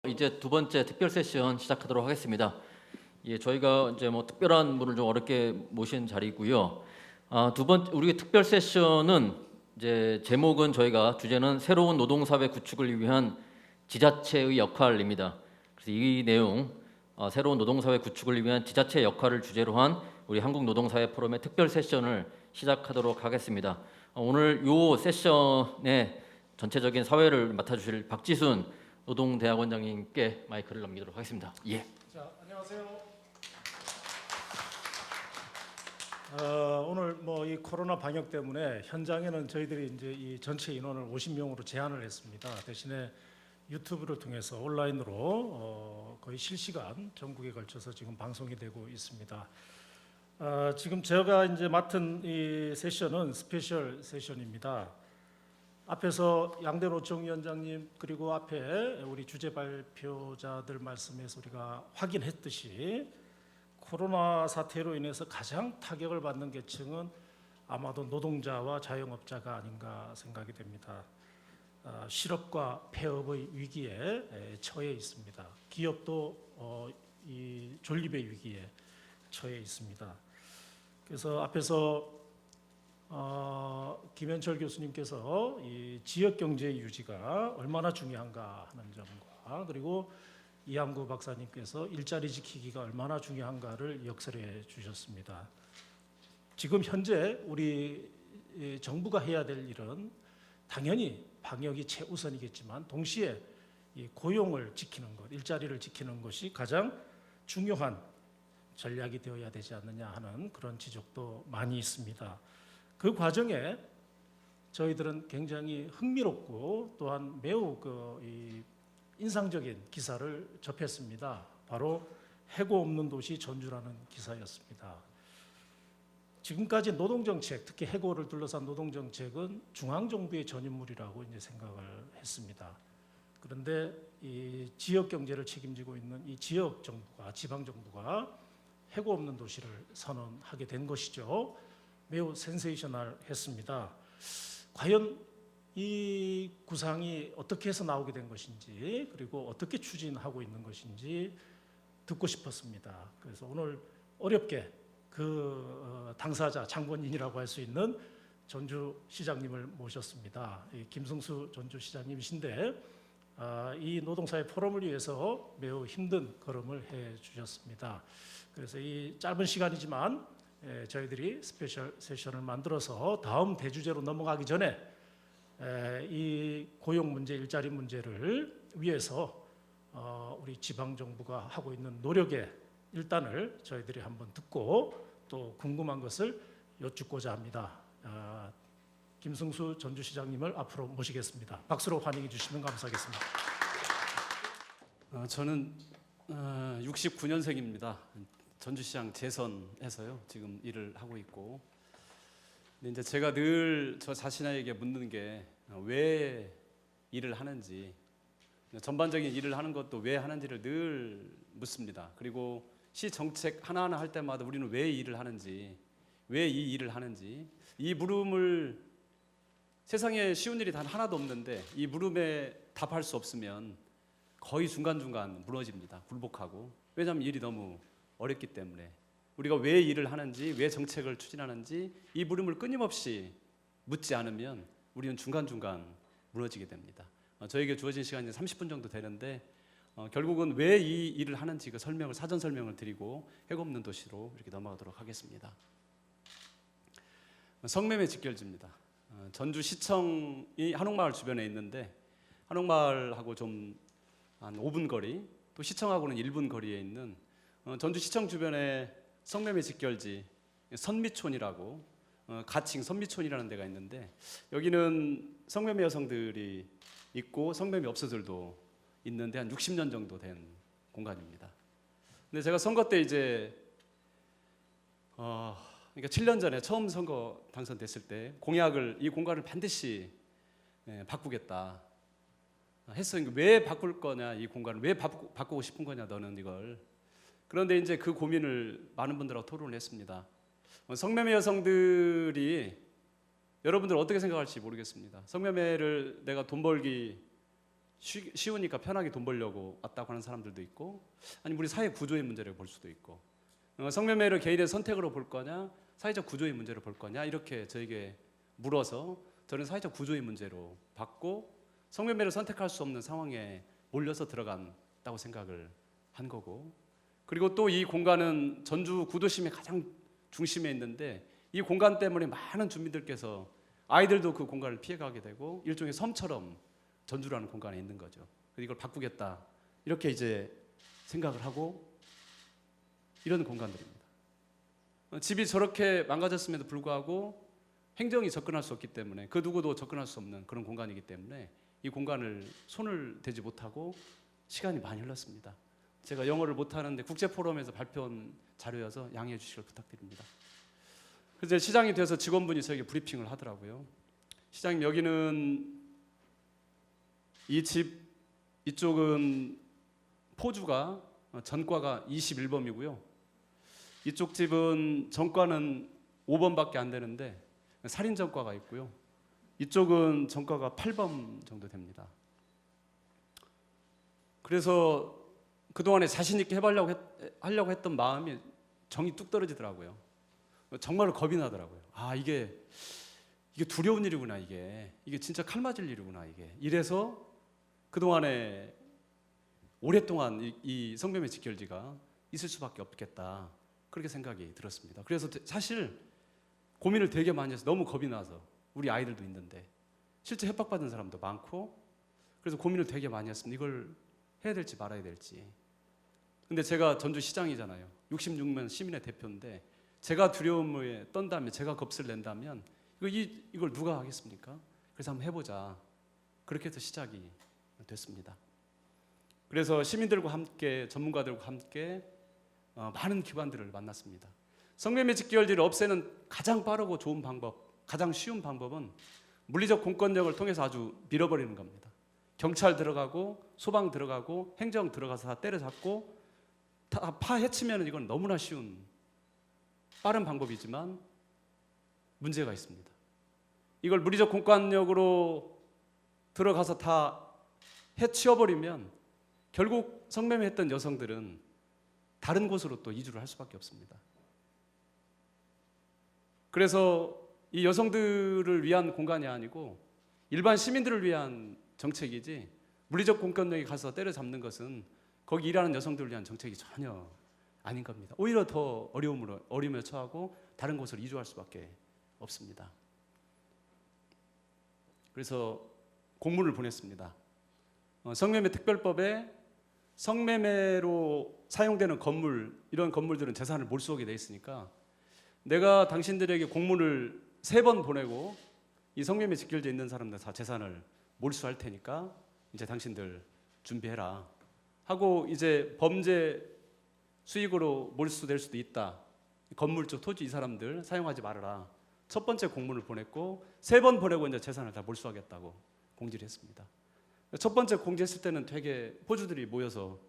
이제 두 번째 특별 세션 시작하도록 하겠습니다. 예, 저희가 이제 뭐 특별한 분을 좀 어렵게 모신 자리고요. 우리 특별 세션은 이제 제목은 저희가 주제는 새로운 노동사회 구축을 위한 지자체의 역할입니다. 그래서 이 내용 새로운 노동사회 구축을 위한 지자체 역할을 주제로 한 우리 한국노동사회 포럼의 특별 세션을 시작하도록 하겠습니다. 오늘 이 세션의 전체적인 사회를 맡아주실 박지순 노동대학원장님께 마이크를 넘기도록 하겠습니다. 예. 자, 안녕하세요. 오늘 뭐 이 코로나 방역 때문에 현장에는 저희들이 이제 이 전체 인원을 50명으로 제한을 했습니다. 대신에 유튜브를 통해서 온라인으로 거의 실시간 전국에 걸쳐서 지금 방송이 되고 있습니다. 지금 제가 이제 맡은 이 세션은 스페셜 세션입니다. 앞에서 양대노총 위원장님 그리고 앞에 우리 주재 발표자들 말씀에서 우리가 확인했듯이 코로나 사태로 인해서 가장 타격을 받는 계층은 아마도 노동자와 자영업자가 아닌가 생각이 됩니다. 실업과 폐업의 위기에 처해 있습니다. 기업도 이 존립의 위기에 처해 있습니다. 그래서 앞에서 김현철 교수님께서 이 지역 경제 유지가 얼마나 중요한가 하는 점과 그리고 이항구 박사님께서 일자리 지키기가 얼마나 중요한가를 역설해 주셨습니다. 지금 현재 우리 정부가 해야 될 일은 당연히 방역이 최우선이겠지만 동시에 이 고용을 지키는 것, 일자리를 지키는 것이 가장 중요한 전략이 되어야 되지 않느냐 하는 그런 지적도 많이 있습니다. 그 과정에 저희들은 굉장히 흥미롭고 또한 매우 인상적인 기사를 접했습니다. 바로 해고 없는 도시 전주라는 기사였습니다. 지금까지 노동정책, 특히 해고를 둘러싼 노동정책은 중앙정부의 전유물이라고 이제 생각을 했습니다. 그런데 이 지역 경제를 책임지고 있는 이 지역 정부가, 지방 정부가 해고 없는 도시를 선언하게 된 것이죠. 매우 센세이셔널했습니다. 과연 이 구상이 어떻게 해서 나오게 된 것인지 그리고 어떻게 추진하고 있는 것인지 듣고 싶었습니다. 그래서 오늘 어렵게 그 당사자, 장본인이라고 할 수 있는 전주시장님을 모셨습니다. 김승수 전주시장님이신데 이 노동사회 포럼을 위해서 매우 힘든 걸음을 해주셨습니다. 그래서 이 짧은 시간이지만 저희들이 스페셜 세션을 만들어서 다음 대주제로 넘어가기 전에 이 고용 문제, 일자리 문제를 위해서 우리 지방 정부가 하고 있는 노력의 일단을 저희들이 한번 듣고 또 궁금한 것을 여쭙고자 합니다. 김승수 전주시장님을 앞으로 모시겠습니다. 박수로 환영해 주시면 감사하겠습니다. 저는 69년생입니다. 전주시장 재선해서요 지금 일을 하고 있고, 근데 이제 제가 늘 저 자신에게 묻는 게 왜 일을 하는지, 전반적인 일을 하는 것도 왜 하는지를 늘 묻습니다. 그리고 시 정책 하나하나 할 때마다 우리는 왜 일을 하는지, 왜 이 일을 하는지, 이 물음을 세상에 쉬운 일이 단 하나도 없는데 이 물음에 답할 수 없으면 거의 중간중간 무너집니다. 굴복하고. 왜냐하면 일이 너무 어렵기 때문에. 우리가 왜 일을 하는지, 왜 정책을 추진하는지 이 물음을 끊임없이 묻지 않으면 우리는 중간중간 무너지게 됩니다. 저에게 주어진 시간이 30분 정도 되는데 결국은 왜 이 일을 하는지 그 사전 설명을 드리고 해고 없는 도시로 이렇게 넘어가도록 하겠습니다. 성매매 직결지입니다. 전주시청이 한옥마을 주변에 있는데 한옥마을하고 좀 한 5분 거리, 또 시청하고는 1분 거리에 있는 전주시청 주변에 성매매 직결지 선미촌이라고 가칭 선미촌이라는 데가 있는데, 여기는 성매매 여성들이 있고 성매매 업소들도 있는데 한 60년 정도 된 공간입니다. 근데 제가 선거 때 이제 그러니까 7년 전에 처음 선거 당선됐을 때 공약을 이 공간을 반드시 바꾸겠다 했어요. 왜 바꿀 거냐, 이 공간을 왜 바꾸고 싶은 거냐 너는 이걸. 그런데 이제 그 고민을 많은 분들하고 토론을 했습니다. 성매매 여성들이 여러분들 어떻게 생각할지 모르겠습니다. 성매매를 내가 돈 벌기 쉬우니까 편하게 돈 벌려고 왔다고 하는 사람들도 있고, 아니면 우리 사회 구조의 문제를 볼 수도 있고, 성매매를 개인의 선택으로 볼 거냐, 사회적 구조의 문제로 볼 거냐, 이렇게 저에게 물어서 저는 사회적 구조의 문제로 봤고, 성매매를 선택할 수 없는 상황에 몰려서 들어간다고 생각을 한 거고, 그리고 또 이 공간은 전주 구도심의 가장 중심에 있는데, 이 공간 때문에 많은 주민들께서 아이들도 그 공간을 피해가게 되고 일종의 섬처럼 전주라는 공간에 있는 거죠. 그래서 이걸 바꾸겠다, 이렇게 이제 생각을 하고 이런 공간들입니다. 집이 저렇게 망가졌음에도 불구하고 행정이 접근할 수 없기 때문에, 그 누구도 접근할 수 없는 그런 공간이기 때문에 이 공간을 손을 대지 못하고 시간이 많이 흘렀습니다. 제가 영어를 못하는데 국제포럼에서 발표한 자료여서 양해해 주시길 부탁드립니다. 그래서 시장이 돼서 직원분이 저에게 브리핑을 하더라고요. 시장님, 여기는 이 집 이쪽은 포주가 전과가 21범이고요. 이쪽 집은 전과는 5범밖에 안 되는데 살인 전과가 있고요. 이쪽은 전과가 8범 정도 됩니다. 그래서 그동안에 자신 있게 하려고 했던 마음이 정이 뚝 떨어지더라고요. 정말 겁이 나더라고요. 아, 이게 두려운 일이구나, 이게 진짜 칼 맞을 일이구나, 이게. 이래서 그동안에 오랫동안 이 성매매 직결지가 있을 수밖에 없겠다, 그렇게 생각이 들었습니다. 그래서 사실 고민을 되게 많이 해서, 너무 겁이 나서, 우리 아이들도 있는데 실제 협박받은 사람도 많고, 그래서 고민을 되게 많이 했습니다. 이걸 해야 될지 말아야 될지. 근데 제가 전주시장이잖아요. 66만 시민의 대표인데 제가 두려움에 떤다면, 제가 겁을 낸다면 이걸 누가 하겠습니까? 그래서 한번 해보자, 그렇게 해서 시작이 됐습니다. 그래서 시민들과 함께, 전문가들과 함께 많은 기관들을 만났습니다. 성매매 직결지를 없애는 가장 빠르고 좋은 방법, 가장 쉬운 방법은 물리적 공권력을 통해서 아주 밀어버리는 겁니다. 경찰 들어가고 소방 들어가고 행정 들어가서 다 때려잡고 다 파헤치면 이건 너무나 쉬운 빠른 방법이지만 문제가 있습니다. 이걸 물리적 공권력으로 들어가서 다 해치워버리면 결국 성매매했던 여성들은 다른 곳으로 또 이주를 할 수밖에 없습니다. 그래서 이 여성들을 위한 공간이 아니고 일반 시민들을 위한 정책이지, 물리적 공권력이 가서 때려잡는 것은 거기 일하는 여성들을 위한 정책이 전혀 아닌 겁니다. 오히려 더 어려움에 처하고 다른 곳으로 이주할 수밖에 없습니다. 그래서 공문을 보냈습니다. 성매매 특별법에 성매매로 사용되는 건물, 이런 건물들은 재산을 몰수하게 돼 있으니까 내가 당신들에게 공문을 3번 보내고 이 성매매 직결돼 있는 사람들 다 재산을 몰수할 테니까 이제 당신들 준비해라 하고, 이제 범죄 수익으로 몰수될 수도 있다, 건물주, 토지 이 사람들 사용하지 말아라, 첫 번째 공문을 보냈고 3번 보내고 이제 재산을 다 몰수하겠다고 공지를 했습니다. 첫 번째 공지했을 때는 되게 포주들이 모여서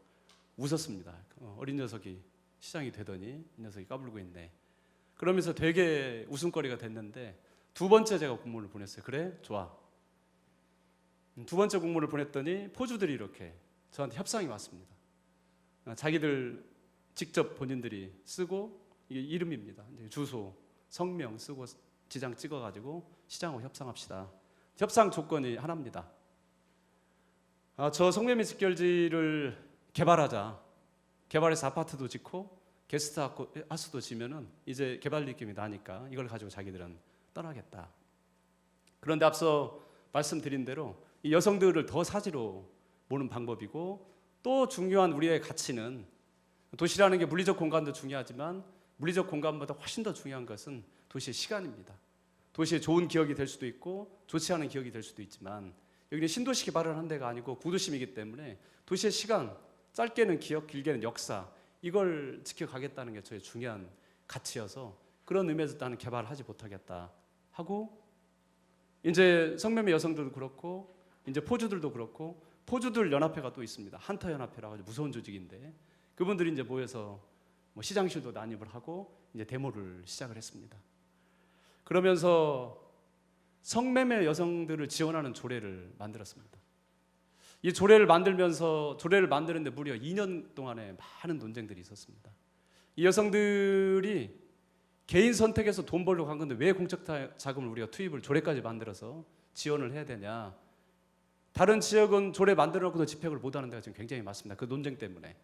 웃었습니다. 어린 녀석이 시장이 되더니 이 녀석이 까불고 있네, 그러면서 되게 웃음거리가 됐는데, 두 번째 제가 공문을 보냈어요. 그래, 좋아. 두 번째 공문을 보냈더니 포주들이 이렇게 저한테 협상이 왔습니다. 자기들 직접 본인들이 쓰고, 이게 이름입니다. 주소, 성명 쓰고 지장 찍어가지고 시장하고 협상합시다. 협상 조건이 하나입니다. 저 성매매 직결지를 개발하자. 개발해서 아파트도 짓고 게스트하우스도 지면은 이제 개발 느낌이 나니까 이걸 가지고 자기들은 떠나겠다. 그런데 앞서 말씀드린 대로 이 여성들을 더 사지로 보는 방법이고, 또 중요한 우리의 가치는, 도시라는 게 물리적 공간도 중요하지만 물리적 공간보다 훨씬 더 중요한 것은 도시의 시간입니다. 도시의 좋은 기억이 될 수도 있고 좋지 않은 기억이 될 수도 있지만, 여기는 신도시 개발을 한 데가 아니고 구도심이기 때문에 도시의 시간, 짧게는 기억, 길게는 역사, 이걸 지켜가겠다는 게 저의 중요한 가치여서, 그런 의미에서 나는 개발을 하지 못하겠다 하고, 이제 성매매 여성들도 그렇고 이제 포주들도 그렇고, 포주들 연합회가 또 있습니다. 한터 연합회라고 아주 무서운 조직인데, 그분들이 이제 모여서 시장실도 난입을 하고 이제 데모를 시작을 했습니다. 그러면서 성매매 여성들을 지원하는 조례를 만들었습니다. 이 조례를 만드는데 무려 2년 동안에 많은 논쟁들이 있었습니다. 이 여성들이 개인 선택해서 돈 벌려고 한 건데 왜 공적 자금을 우리가 투입을 조례까지 만들어서 지원을 해야 되냐. 다른 지역은 조례 만들어 놓고도 집행을 못하는 데가 지금 굉장히 많습니다. 그 논쟁 때문에.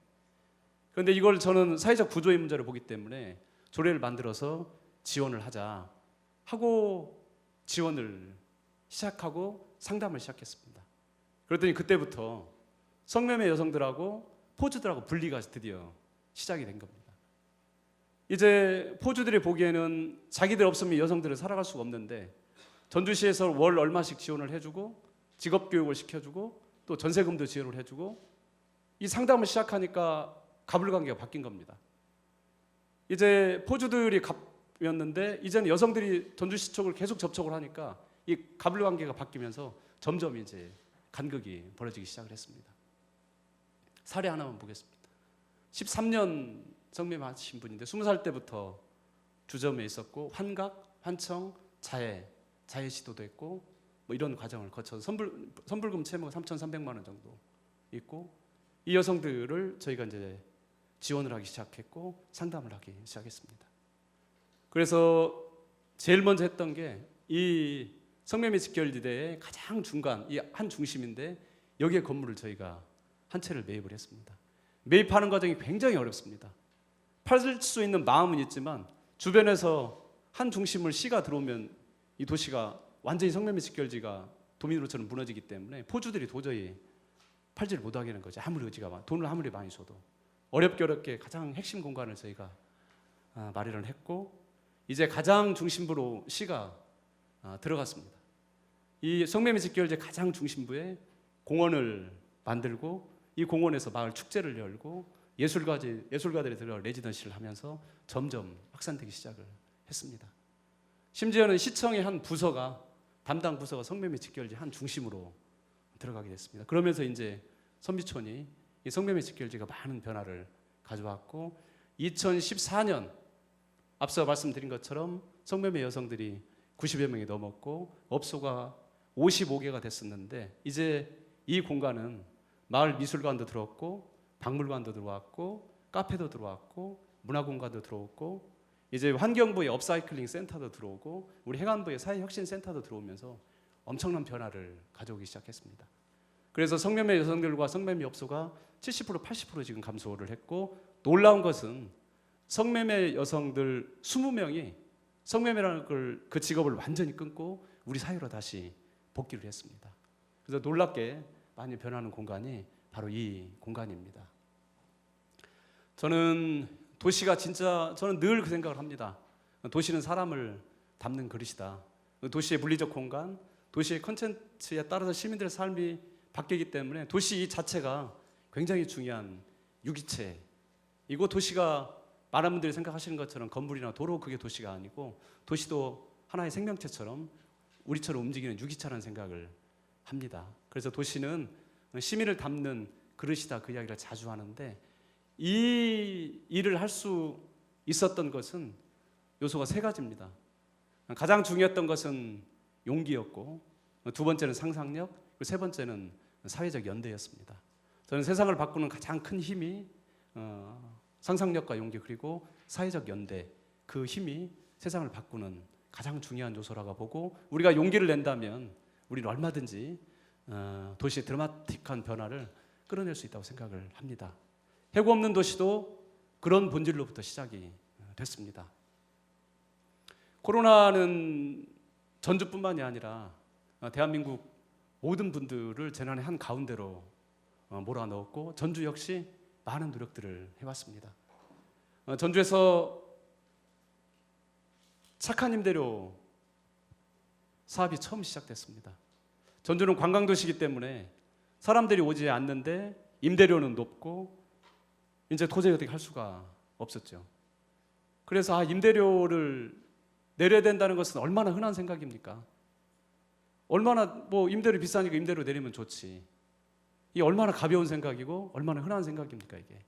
그런데 이걸 저는 사회적 구조의 문제로 보기 때문에 조례를 만들어서 지원을 하자 하고 지원을 시작하고 상담을 시작했습니다. 그랬더니 그때부터 성매매 여성들하고 포주들하고 분리가 드디어 시작이 된 겁니다. 이제 포주들이 보기에는 자기들 없으면 여성들은 살아갈 수가 없는데 전주시에서 월 얼마씩 지원을 해주고 직업교육을 시켜주고 또 전세금도 지원을 해주고 이 상담을 시작하니까 가불관계가 바뀐 겁니다. 이제 포주들이 갑이었는데 이제는 여성들이 전주시 쪽을 계속 접촉을 하니까 이 가불관계가 바뀌면서 점점 이제 간극이 벌어지기 시작을 했습니다. 사례 하나만 보겠습니다. 13년 성매매 하신 분인데 20살 때부터 주점에 있었고 환각, 환청, 자해 시도도 했고 뭐 이런 과정을 거쳐서 선불금 채무가 3,300만 원 정도 있고 이 여성들을 저희가 이제 지원을 하기 시작했고 상담을 하기 시작했습니다. 그래서 제일 먼저 했던 게 이 성매매 직결지대의 가장 중간, 이 한 중심인데 여기에 건물을 저희가 한 채를 매입을 했습니다. 매입하는 과정이 굉장히 어렵습니다. 팔 수 있는 마음은 있지만 주변에서 한 중심을 시가 들어오면 이 도시가 완전히 성매매 직결지가 도미노처럼 무너지기 때문에 포주들이 도저히 팔지를 못하게 하는 거죠. 아무리 의지가 돈을 아무리 많이 줘도 어렵게 가장 핵심 공간을 저희가 마련을 했고 이제 가장 중심부로 시가 들어갔습니다. 이 성매매 직결지 가장 중심부에 공원을 만들고 이 공원에서 마을 축제를 열고 예술가들이 들어가 레지던시를 하면서 점점 확산되기 시작을 했습니다. 심지어는 시청의 한 부서가 담당 부서가 성매매 직결지 한 중심으로 들어가게 됐습니다. 그러면서 이제 선비촌이 이 성매매 직결지가 많은 변화를 가져왔고 2014년 앞서 말씀드린 것처럼 성매매 여성들이 90여 명이 넘었고 업소가 55개가 됐었는데 이제 이 공간은 마을 미술관도 들어왔고 박물관도 들어왔고 카페도 들어왔고 문화공간도 들어왔고 이제 환경부의 업사이클링 센터도 들어오고 우리 행안부의 사회혁신센터도 들어오면서 엄청난 변화를 가져오기 시작했습니다. 그래서 성매매 여성들과 성매매 업소가 70% 80% 지금 감소를 했고 놀라운 것은 성매매 여성들 20명이 성매매라는 그 직업을 완전히 끊고 우리 사회로 다시 복귀를 했습니다. 그래서 놀랍게 많이 변하는 공간이 바로 이 공간입니다. 저는 도시가 진짜 저는 늘 그 생각을 합니다. 도시는 사람을 담는 그릇이다. 도시의 물리적 공간, 도시의 컨텐츠에 따라서 시민들의 삶이 바뀌기 때문에 도시 자체가 굉장히 중요한 유기체이고 도시가 많은 분들이 생각하시는 것처럼 건물이나 도로 그게 도시가 아니고 도시도 하나의 생명체처럼 우리처럼 움직이는 유기체라는 생각을 합니다. 그래서 도시는 시민을 담는 그릇이다 그 이야기를 자주 하는데 이 일을 할 수 있었던 것은 요소가 세 가지입니다. 가장 중요했던 것은 용기였고 두 번째는 상상력, 그리고 세 번째는 사회적 연대였습니다. 저는 세상을 바꾸는 가장 큰 힘이 상상력과 용기 그리고 사회적 연대 그 힘이 세상을 바꾸는 가장 중요한 요소라고 보고 우리가 용기를 낸다면 우리는 얼마든지 도시의 드라마틱한 변화를 끌어낼 수 있다고 생각을 합니다. 해고 없는 도시도 그런 본질로부터 시작이 됐습니다. 코로나는 전주뿐만이 아니라 대한민국 모든 분들을 재난의 한 가운데로 몰아넣었고 전주 역시 많은 노력들을 해왔습니다. 전주에서 착한 임대료 사업이 처음 시작됐습니다. 전주는 관광도시이기 때문에 사람들이 오지 않는데 임대료는 높고 이제 도저히 어떻게 할 수가 없었죠. 그래서 임대료를 내려야 된다는 것은 얼마나 흔한 생각입니까? 얼마나 뭐 임대료 비싸니까 임대료 내리면 좋지. 이게 얼마나 가벼운 생각이고 얼마나 흔한 생각입니까 이게.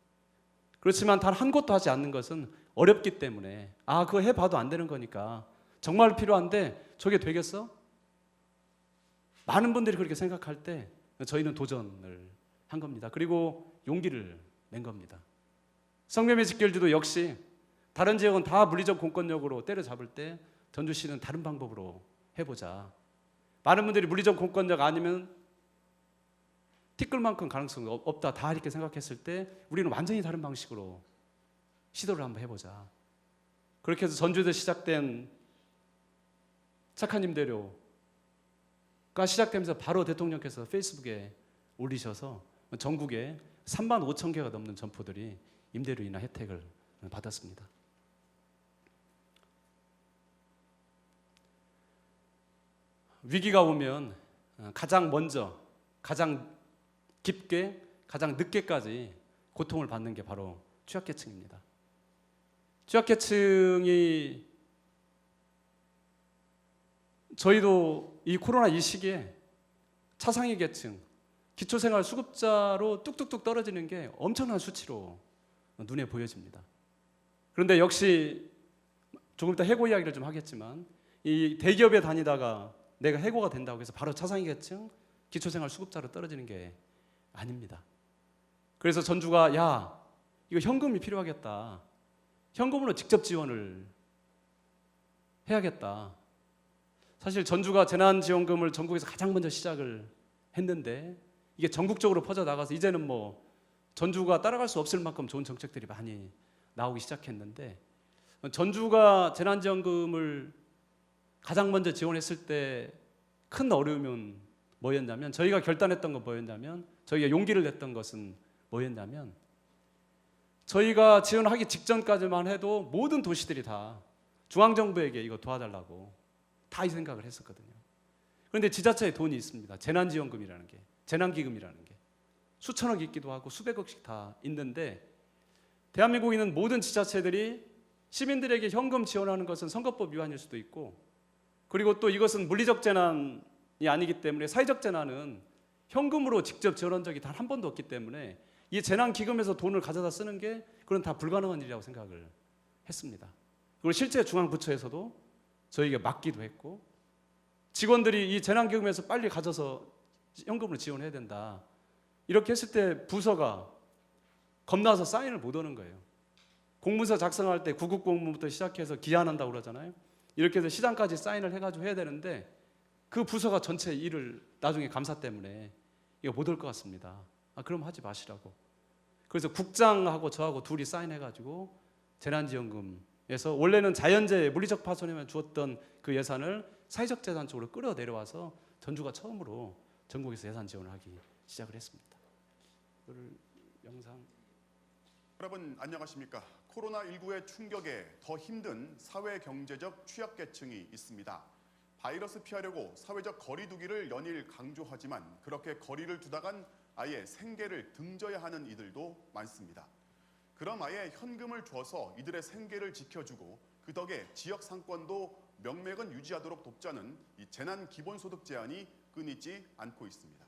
그렇지만 단 한 곳도 하지 않는 것은 어렵기 때문에 그거 해봐도 안 되는 거니까 정말 필요한데 저게 되겠어? 많은 분들이 그렇게 생각할 때 저희는 도전을 한 겁니다. 그리고 용기를 낸 겁니다. 성매매 직결제도 역시 다른 지역은 다 물리적 공권력으로 때려잡을 때 전주시는 다른 방법으로 해보자. 많은 분들이 물리적 공권력 아니면 티끌만큼 가능성이 없다 다 이렇게 생각했을 때 우리는 완전히 다른 방식으로 시도를 한번 해보자. 그렇게 해서 전주에서 시작된 착한 임대료가 시작되면서 바로 대통령께서 페이스북에 올리셔서 전국에 3만 5천 개가 넘는 점포들이 임대료 인하 혜택을 받았습니다. 위기가 오면 가장 먼저, 가장 깊게, 가장 늦게까지 고통을 받는 게 바로 취약계층입니다. 취약계층이 저희도 이 코로나 이 시기에 차상위 계층, 기초생활 수급자로 뚝뚝뚝 떨어지는 게 엄청난 수치로 눈에 보여집니다. 그런데 역시 조금 이따 해고 이야기를 좀 하겠지만 이 대기업에 다니다가 내가 해고가 된다고 해서 바로 차상위 계층, 기초생활 수급자로 떨어지는 게 아닙니다. 그래서 전주가 야 이거 현금이 필요하겠다. 현금으로 직접 지원을 해야겠다. 사실 전주가 재난지원금을 전국에서 가장 먼저 시작을 했는데 이게 전국적으로 퍼져나가서 이제는 뭐 전주가 따라갈 수 없을 만큼 좋은 정책들이 많이 나오기 시작했는데 전주가 재난지원금을 가장 먼저 지원했을 때 큰 어려움은 뭐였냐면 저희가 결단했던 건 뭐였냐면 저희가 용기를 냈던 것은 뭐였냐면 저희가 지원하기 직전까지만 해도 모든 도시들이 다 중앙정부에게 이거 도와달라고 다 이 생각을 했었거든요. 그런데 지자체에 돈이 있습니다. 재난지원금이라는 게, 재난기금이라는 게 수천억 있기도 하고 수백억씩 다 있는데 대한민국에 있는 모든 지자체들이 시민들에게 현금 지원하는 것은 선거법 위반일 수도 있고 그리고 또 이것은 물리적 재난이 아니기 때문에 사회적 재난은 현금으로 직접 지원한 적이 단 한 번도 없기 때문에 이 재난기금에서 돈을 가져다 쓰는 게 그건 다 불가능한 일이라고 생각을 했습니다. 그리고 실제 중앙부처에서도 저희에게 맡기도 했고 직원들이 이 재난기금에서 빨리 가져서 현금으로 지원해야 된다. 이렇게 했을 때 부서가 겁나서 사인을 못 하는 거예요. 공문서 작성할 때 구급공문부터 시작해서 기한한다고 그러잖아요. 이렇게 해서 시장까지 사인을 해가지고 해야 되는데 그 부서가 전체 일을 나중에 감사 때문에 이거 못 올 것 같습니다. 그럼 하지 마시라고. 그래서 국장하고 저하고 둘이 사인해가지고 재난지원금에서 원래는 자연재해 물리적 파손에만 주었던 그 예산을 사회적 재산 쪽으로 끌어내려와서 전주가 처음으로 전국에서 예산 지원을 하기 시작을 했습니다. 영상. 여러분 안녕하십니까? 코로나19의 충격에 더 힘든 사회 경제적 취약계층이 있습니다. 바이러스 피하려고 사회적 거리 두기를 연일 강조하지만 그렇게 거리를 두다간 아예 생계를 등져야 하는 이들도 많습니다. 그럼 아예 현금을 줘서 이들의 생계를 지켜주고 그 덕에 지역 상권도 명맥은 유지하도록 돕자는 이 재난 기본소득 제한이 끊이지 않고 있습니다.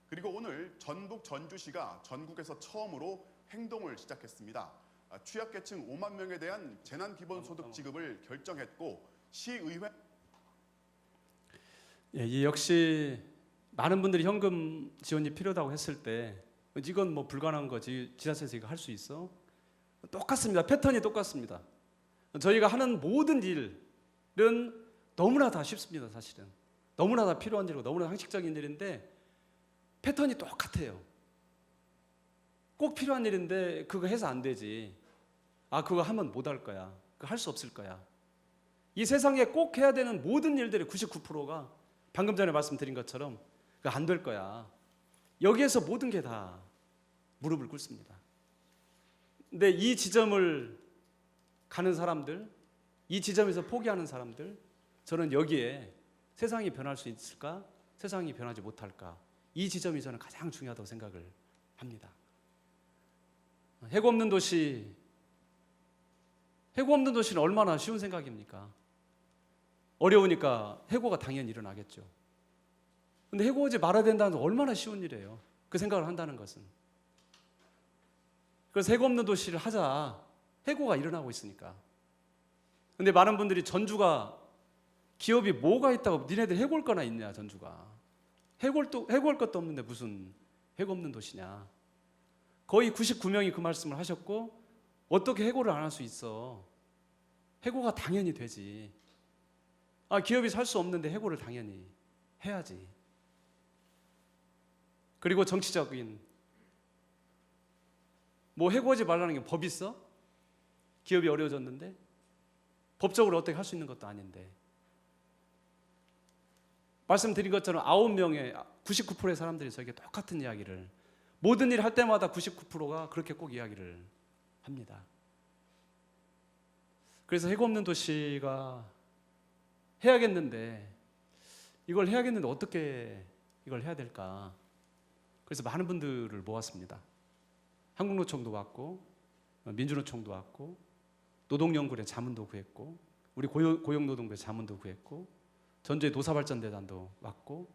그리고 오늘 전북 전주시가 전국에서 처음으로 행동을 시작했습니다. 취약계층 5만 명에 대한 재난 기본소득 지급을 결정했고 시의회 이 역시 많은 분들이 현금 지원이 필요하다고 했을 때 이건 뭐 불가능한 거지 지자체에서 이거 할 수 있어? 똑같습니다. 패턴이 똑같습니다. 저희가 하는 모든 일은 너무나 다 쉽습니다. 사실은 너무나 다 필요한 일이고 너무나 상식적인 일인데 패턴이 똑같아요. 꼭 필요한 일인데 그거 해서 안 되지. 그거 하면 못 할 거야. 그거 할 수 없을 거야. 이 세상에 꼭 해야 되는 모든 일들의 99%가 방금 전에 말씀드린 것처럼 그거 안 될 거야. 여기에서 모든 게 다 무릎을 꿇습니다. 근데 이 지점을 가는 사람들, 이 지점에서 포기하는 사람들, 저는 여기에 세상이 변할 수 있을까? 세상이 변하지 못할까? 이 지점이 저는 가장 중요하다고 생각을 합니다. 해고 없는 도시, 해고 없는 도시는 얼마나 쉬운 생각입니까? 어려우니까 해고가 당연히 일어나겠죠. 근데 해고 오지 말아야 된다는 건 얼마나 쉬운 일이에요. 그 생각을 한다는 것은. 그래서 해고 없는 도시를 하자. 해고가 일어나고 있으니까. 근데 많은 분들이 전주가 기업이 뭐가 있다고 니네들 해고 올 거나 있냐 전주가. 해고할 것도 없는데 무슨 해고 없는 도시냐. 거의 99명이 그 말씀을 하셨고 어떻게 해고를 안 할 수 있어. 해고가 당연히 되지. 기업이 살 수 없는데 해고를 당연히 해야지. 그리고 정치적인 뭐 해고하지 말라는 게 법 있어? 기업이 어려워졌는데 법적으로 어떻게 할 수 있는 것도 아닌데. 말씀드린 것처럼 9명의 99%의 사람들이 저에게 똑같은 이야기를, 모든 일 할 때마다 99%가 그렇게 꼭 이야기를 합니다. 그래서 해고 없는 도시가 해야겠는데 이걸 해야겠는데 어떻게 이걸 해야 될까? 그래서 많은 분들을 모았습니다. 한국노총도 왔고 민주노총도 왔고 노동연구회 자문도 구했고 우리 고용노동부의 자문도 구했고 전주의 도사발전대단도 왔고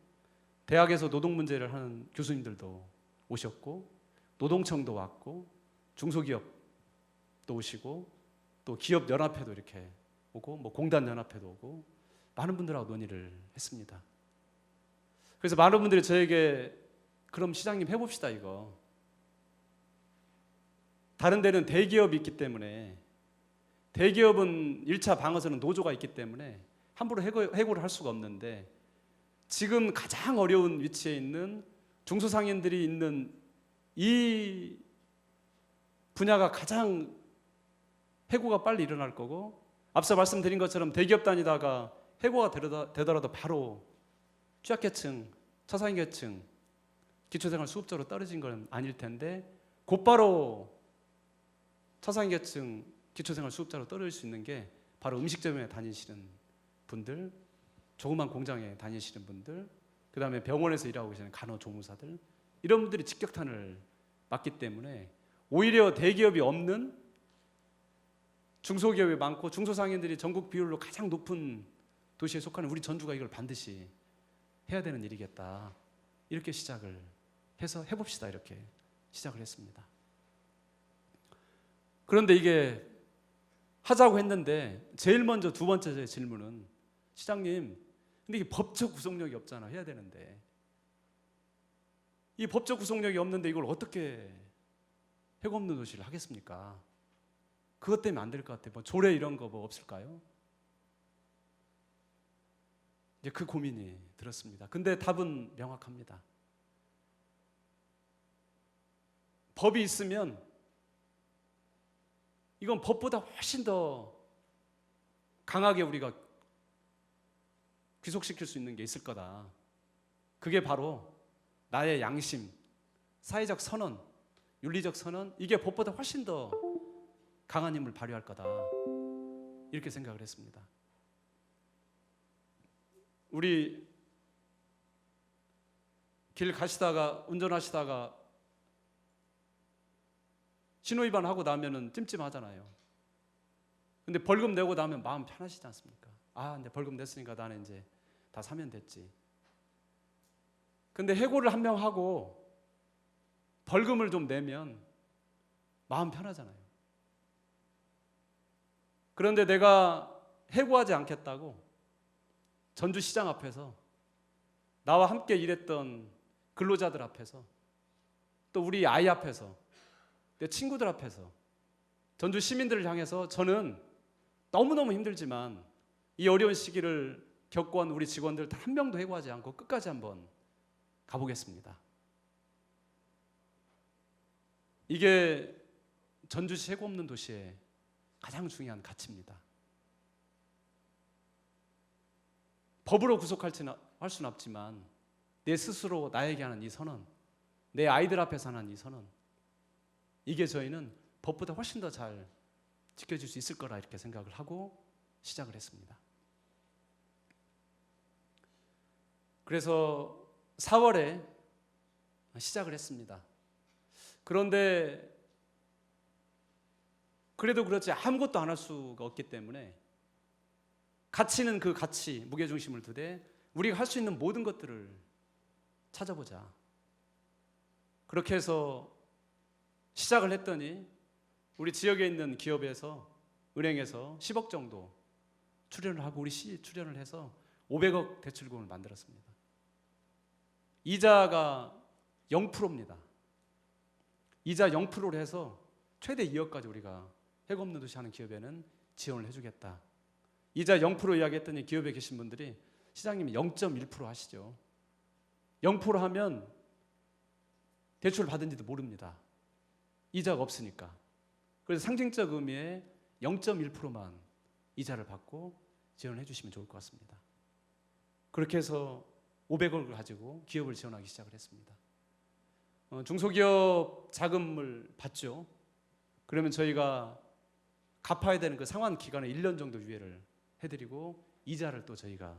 대학에서 노동 문제를 하는 교수님들도 오셨고 노동청도 왔고 중소기업도 오시고 또 기업연합회도 이렇게 오고 뭐 공단연합회도 오고 많은 분들하고 논의를 했습니다. 그래서 많은 분들이 저에게 그럼 시장님 해봅시다 이거. 다른 데는 대기업이 있기 때문에 대기업은 1차 방어선은 노조가 있기 때문에 함부로 해고를 할 수가 없는데 지금 가장 어려운 위치에 있는 중소상인들이 있는 이 분야가 가장 해고가 빨리 일어날 거고 앞서 말씀드린 것처럼 대기업 다니다가 해고가 되더라도 바로 취약계층, 차상위계층, 기초생활 수급자로 떨어진 건 아닐 텐데 곧바로 차상위계층, 기초생활 수급자로 떨어질 수 있는 게 바로 음식점에 다니시는 분들, 조그만 공장에 다니시는 분들, 그 다음에 병원에서 일하고 계시는 간호조무사들, 이런 분들이 직격탄을 맞기 때문에 오히려 대기업이 없는 중소기업이 많고 중소상인들이 전국 비율로 가장 높은 도시에 속하는 우리 전주가 이걸 반드시 해야 되는 일이겠다. 이렇게 시작을 해서 해봅시다. 이렇게 시작을 했습니다. 그런데 이게 하자고 했는데 제일 먼저 두 번째 질문은 시장님, 근데 이게 법적 구속력이 없잖아. 해야 되는데 이 법적 구속력이 없는데 이걸 어떻게 해고 없는 도시를 하겠습니까? 그것 때문에 안 될 것 같아요. 뭐 조례 이런 거 뭐 없을까요? 이제 그 고민이 들었습니다. 근데 답은 명확합니다. 법이 있으면 이건 법보다 훨씬 더 강하게 우리가 귀속시킬 수 있는 게 있을 거다. 그게 바로 나의 양심, 사회적 선언, 윤리적 선언, 이게 법보다 훨씬 더 강한 힘을 발휘할 거다. 이렇게 생각을 했습니다. 우리 길 가시다가 운전하시다가 신호위반 하고 나면은 찜찜하잖아요. 근데 벌금 내고 나면 마음 편하시지 않습니까? 근데 벌금 냈으니까 나는 이제 다 사면 됐지. 근데 해고를 한 명 하고 벌금을 좀 내면 마음 편하잖아요. 그런데 내가 해고하지 않겠다고 전주시장 앞에서 나와 함께 일했던 근로자들 앞에서 또 우리 아이 앞에서 내 친구들 앞에서 전주 시민들을 향해서 저는 너무너무 힘들지만 이 어려운 시기를 겪어온 우리 직원들 단 한 명도 해고하지 않고 끝까지 한번 가보겠습니다. 이게 전주시 해고 없는 도시의 가장 중요한 가치입니다. 법으로 구속할 수는 없지만 내 스스로 나에게 하는 이 선언, 내 아이들 앞에서 하는 이 선언, 이게 저희는 법보다 훨씬 더 잘 지켜질 수 있을 거라 이렇게 생각을 하고 시작을 했습니다. 그래서 4월에 시작을 했습니다. 그런데 그래도 그렇지 아무것도 안 할 수가 없기 때문에 가치는 그 가치, 무게중심을 두되 우리가 할 수 있는 모든 것들을 찾아보자. 그렇게 해서 시작을 했더니 우리 지역에 있는 기업에서, 은행에서 10억 정도 출연을 하고 우리 시 출연을 해서 500억 대출금을 만들었습니다. 이자가 0%입니다. 이자 0%로 해서 최대 2억까지 우리가 해고 없는 도시 하는 기업에는 지원을 해주겠다. 이자 0% 이야기했더니 기업에 계신 분들이 시장님이 0.1% 하시죠. 0% 하면 대출 받은지도 모릅니다. 이자가 없으니까. 그래서 상징적 의미의 0.1%만 이자를 받고 지원을 해주시면 좋을 것 같습니다. 그렇게 해서 500억을 가지고 기업을 지원하기 시작을 했습니다. 중소기업 자금을 받죠. 그러면 저희가 갚아야 되는 그 상환 기간에 1년 정도 유예를 해드리고 이자를 또 저희가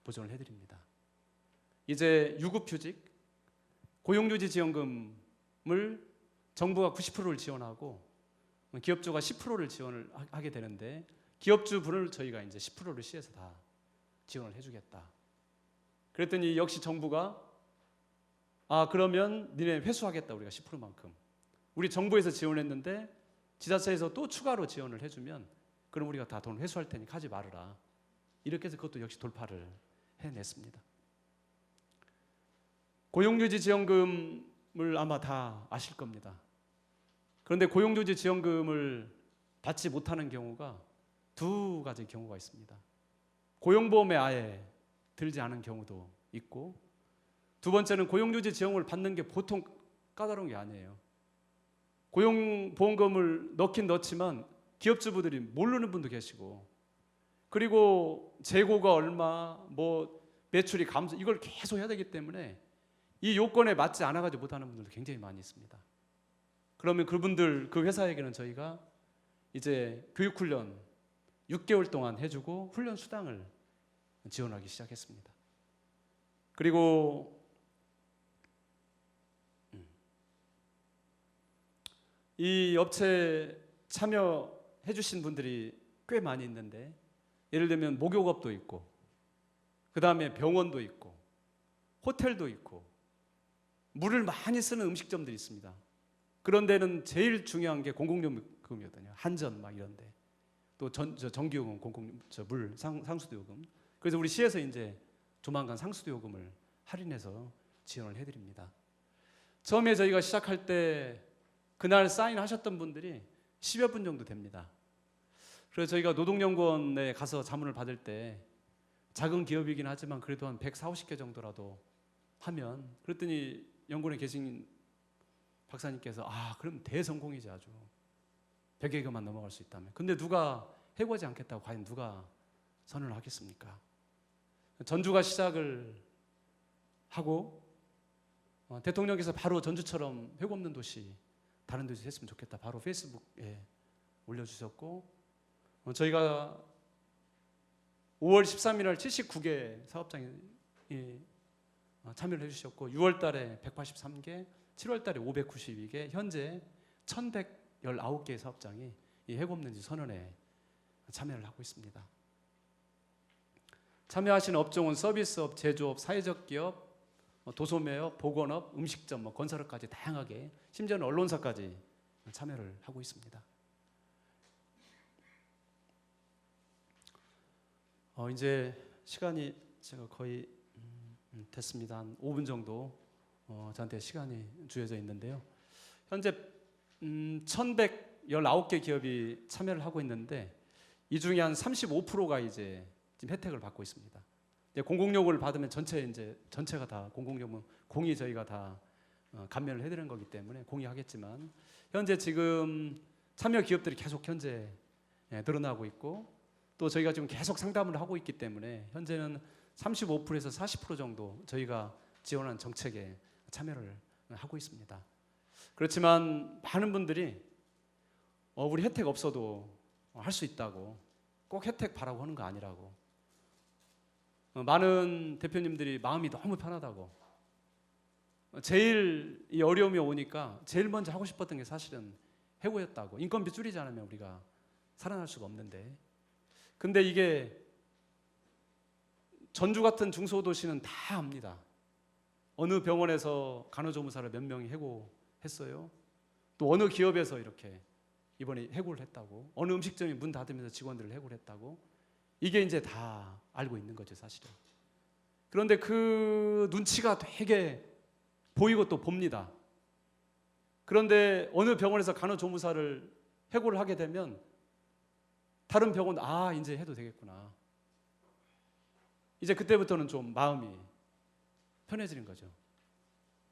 보전을 해드립니다. 이제 유급휴직, 고용유지지원금을 정부가 90%를 지원하고 기업주가 10%를 지원을 하게 되는데 기업주분을 저희가 이제 10%를 시에서 다 지원을 해주겠다. 그랬더니 역시 정부가 그러면 니네 회수하겠다 우리가 10%만큼. 우리 정부에서 지원했는데 지자체에서 또 추가로 지원을 해주면 그럼 우리가 다 돈 회수할 테니 하지 말아라. 이렇게 해서 그것도 역시 돌파를 해냈습니다. 고용유지지원금을 아마 다 아실 겁니다. 그런데 고용유지지원금을 받지 못하는 경우가 두 가지 경우가 있습니다. 고용보험에 아예 들지 않은 경우도 있고, 두 번째는 고용유지지원금을 받는 게 보통 까다로운 게 아니에요. 고용보험금을 넣긴 넣지만 기업주부들이 모르는 분도 계시고, 그리고 재고가 얼마, 뭐 매출이 감소, 이걸 계속 해야 되기 때문에 이 요건에 맞지 않아가지고 못하는 분들도 굉장히 많이 있습니다. 그러면 그분들, 그 회사에게는 저희가 이제 교육훈련 6개월 동안 해주고 훈련 수당을 지원하기 시작했습니다. 그리고 이 업체 참여해 주신 분들이 꽤 많이 있는데, 예를 들면 목욕업도 있고, 그 다음에 병원도 있고, 호텔도 있고, 물을 많이 쓰는 음식점들이 있습니다. 그런 데는 제일 중요한 게 공공요금이거든요. 한전 막 이런데, 또 전기요금, 물 상수도요금. 그래서 우리 시에서 이제 조만간 상수도요금을 할인해서 지원을 해드립니다. 처음에 저희가 시작할 때 그날 사인하셨던 분들이 10여 분 정도 됩니다. 그래서 저희가 노동연구원에 가서 자문을 받을 때 작은 기업이긴 하지만 그래도 한 140, 50개 정도라도 하면, 그랬더니 연구원에 계신 박사님께서 그럼 대성공이지 아주 100여 개만 넘어갈 수 있다면. 근데 누가 해고하지 않겠다고 과연 누가 선언을 하겠습니까? 전주가 시작을 하고 대통령께서 바로 전주처럼 해고 없는 도시 다른 데서 했으면 좋겠다 바로 페이스북에 올려주셨고, 저희가 5월 13일 날 79개 사업장이 참여를 해주셨고, 6월 달에 183개, 7월 달에 592개, 현재 1119개의 사업장이 이 해고 없는 지 선언에 참여를 하고 있습니다. 참여하신 업종은 서비스업, 제조업, 사회적 기업, 도소매업, 보건업, 음식점, 건설업까지 다양하게, 심지어는 언론사까지 참여를 하고 있습니다. 이제 시간이 제가 거의 됐습니다. 한 5분 정도 저한테 시간이 주어져 있는데요. 현재 1119개 기업이 참여를 하고 있는데, 이 중에 한 35%가 이제 지금 혜택을 받고 있습니다. 공공요금을 받으면 전체가 다 공공요금 공이 저희가 다 감면을 해드리는 거기 때문에 공유하겠지만, 현재 지금 참여 기업들이 계속 현재 늘어나고 있고, 또 저희가 지금 계속 상담을 하고 있기 때문에 현재는 35%에서 40% 정도 저희가 지원한 정책에 참여를 하고 있습니다. 그렇지만 많은 분들이 우리 혜택 없어도 할 수 있다고, 꼭 혜택 바라고 하는 거 아니라고, 많은 대표님들이 마음이 너무 편하다고, 제일 이 어려움이 오니까 제일 먼저 하고 싶었던 게 사실은 해고였다고. 인건비 줄이지 않으면 우리가 살아날 수가 없는데, 근데 이게 전주 같은 중소도시는 다 압니다. 어느 병원에서 간호조무사를 몇 명이 해고했어요. 또 어느 기업에서 이렇게 이번에 해고를 했다고, 어느 음식점이 문 닫으면서 직원들을 해고를 했다고, 이게 이제 다 알고 있는 거죠 사실은. 그런데 그 눈치가 되게 보이고 또 봅니다. 그런데 어느 병원에서 간호조무사를 해고를 하게 되면 다른 병원 이제 해도 되겠구나. 이제 그때부터는 좀 마음이 편해지는 거죠.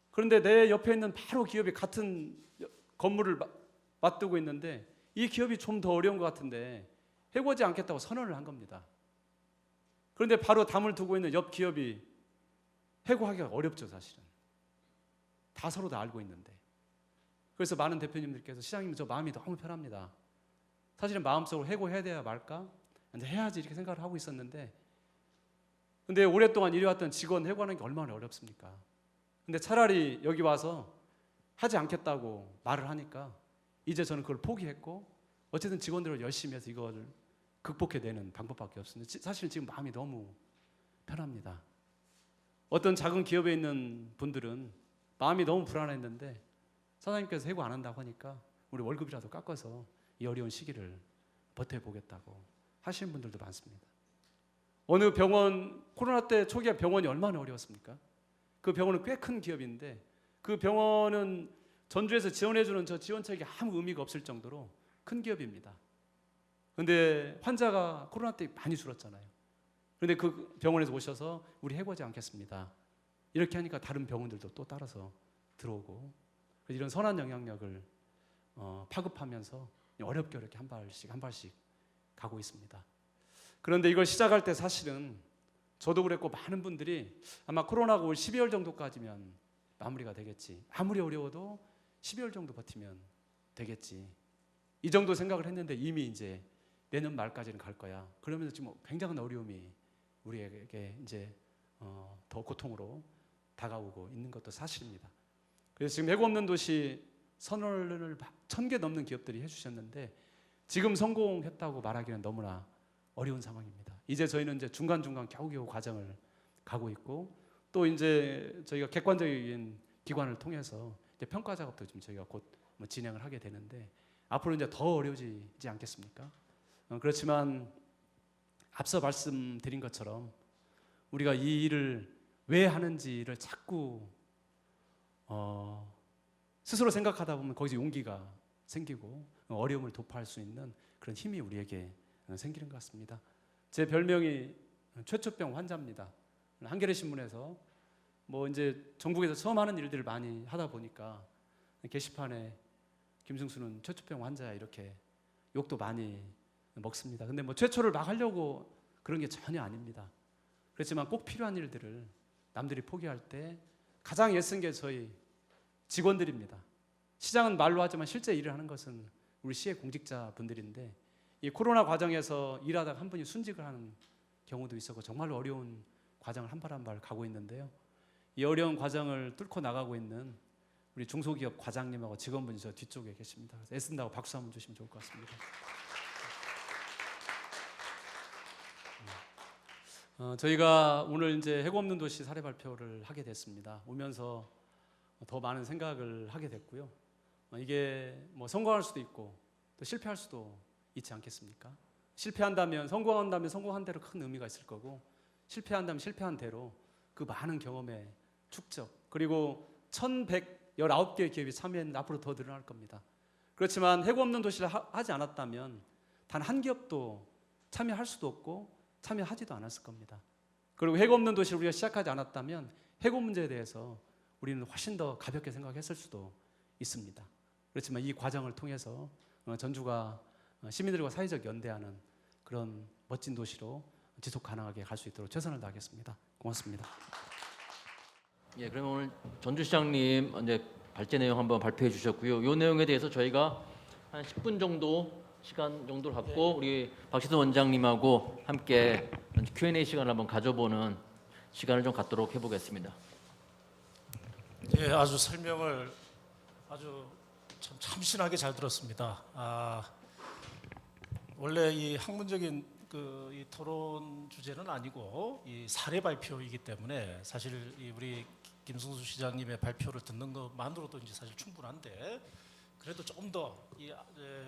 그런데 내 옆에 있는 바로 기업이 같은 건물을 맞두고 있는데 이 기업이 좀 더 어려운 것 같은데 해고하지 않겠다고 선언을 한 겁니다. 그런데 바로 담을 두고 있는 옆 기업이 해고하기가 어렵죠, 사실은. 다 서로 다 알고 있는데. 그래서 많은 대표님들께서 시장님 저 마음이 너무 편합니다. 사실은 마음속으로 해고해야 돼야 말까? 이제 해야지 이렇게 생각을 하고 있었는데 근데 오랫동안 일해왔던 직원 해고하는 게 얼마나 어렵습니까? 근데 차라리 여기 와서 하지 않겠다고 말을 하니까 이제 저는 그걸 포기했고 어쨌든 직원들을 열심히 해서 이걸 극복해내는 방법밖에 없습니다. 사실 지금 마음이 너무 편합니다. 어떤 작은 기업에 있는 분들은 마음이 너무 불안했는데 사장님께서 해고 안 한다고 하니까 우리 월급이라도 깎아서 이 어려운 시기를 버텨보겠다고 하시는 분들도 많습니다. 어느 병원, 코로나 때 초기에 병원이 얼마나 어려웠습니까? 그 병원은 꽤 큰 기업인데 그 병원은 전주에서 지원해주는 저 지원책이 아무 의미가 없을 정도로 큰 기업입니다. 그런데 환자가 코로나 때 많이 줄었잖아요. 그런데 그 병원에서 오셔서 우리 해고하지 않겠습니다. 이렇게 하니까 다른 병원들도 또 따라서 들어오고 이런 선한 영향력을 파급하면서 어렵게 한 발씩 가고 있습니다. 그런데 이걸 시작할 때 사실은 저도 그랬고 많은 분들이 아마 코로나가 올 12월 정도까지면 마무리가 되겠지. 아무리 어려워도 12월 정도 버티면 되겠지. 이 정도 생각을 했는데 이미 이제 내년 말까지는 갈 거야. 그러면서 지금 굉장한 어려움이 우리에게 이제 더 고통으로 다가오고 있는 것도 사실입니다. 그래서 지금 해고 없는 도시 선언을 1,000개 넘는 기업들이 해주셨는데 지금 성공했다고 말하기는 너무나 어려운 상황입니다. 이제 저희는 이제 중간중간 겨우겨우 과정을 가고 있고 또 이제 저희가 객관적인 기관을 통해서 이제 평가 작업도 지금 저희가 곧 진행을 하게 되는데 앞으로 이제 더 어려워지지 않겠습니까? 그렇지만 앞서 말씀드린 것처럼 우리가 이 일을 왜 하는지를 자꾸 스스로 생각하다 보면 거기서 용기가 생기고 어려움을 돌파할 수 있는 그런 힘이 우리에게 생기는 것 같습니다. 제 별명이 최초병 환자입니다. 한겨레 신문에서 이제 전국에서 처음 하는 일들을 많이 하다 보니까 게시판에 김승수는 최초병 환자야 이렇게 욕도 많이 먹습니다. 근데 최초를 막 하려고 그런 게 전혀 아닙니다. 그렇지만 꼭 필요한 일들을 남들이 포기할 때 가장 애쓴 게 저희 직원들입니다. 시장은 말로 하지만 실제 일을 하는 것은 우리 시의 공직자분들인데 이 코로나 과정에서 일하다가 한 분이 순직을 하는 경우도 있었고 정말로 어려운 과정을 한 발 한 발 가고 있는데요. 이 어려운 과정을 뚫고 나가고 있는 우리 중소기업 과장님하고 직원분이 저 뒤쪽에 계십니다. 그래서 애쓴다고 박수 한번 주시면 좋을 것 같습니다. 저희가 오늘 이제 해고 없는 도시 사례 발표를 하게 됐습니다. 오면서 더 많은 생각을 하게 됐고요. 이게 성공할 수도 있고 또 실패할 수도 있지 않겠습니까? 실패한다면 성공한다면 성공한 대로 큰 의미가 있을 거고 실패한다면 실패한 대로 그 많은 경험의 축적 그리고 1,119개의 기업이 참여했는데 앞으로 더 늘어날 겁니다. 그렇지만 해고 없는 도시를 하지 않았다면 단 한 기업도 참여할 수도 없고 참여하지도 않았을 겁니다. 그리고 해고 없는 도시를 우리가 시작하지 않았다면 해고 문제에 대해서 우리는 훨씬 더 가볍게 생각했을 수도 있습니다. 그렇지만 이 과정을 통해서 전주가 시민들과 사회적 연대하는 그런 멋진 도시로 지속 가능하게 갈 수 있도록 최선을 다하겠습니다. 고맙습니다. 예, 그러면 오늘 전주시장님 이제 발제 내용 한번 발표해 주셨고요. 이 내용에 대해서 저희가 한 10분 정도 시간 정도를 갖고 우리 박시선 원장님하고 함께 Q&A 시간을 한번 가져보는 시간을 좀 갖도록 해보겠습니다. 예, 아주 설명을 아주 참 참신하게 잘 들었습니다. 원래 이 학문적인 이 토론 주제는 아니고 이 사례 발표이기 때문에 사실 우리 김승수 시장님의 발표를 듣는 것만으로도 이제 사실 충분한데 그래도 조금 더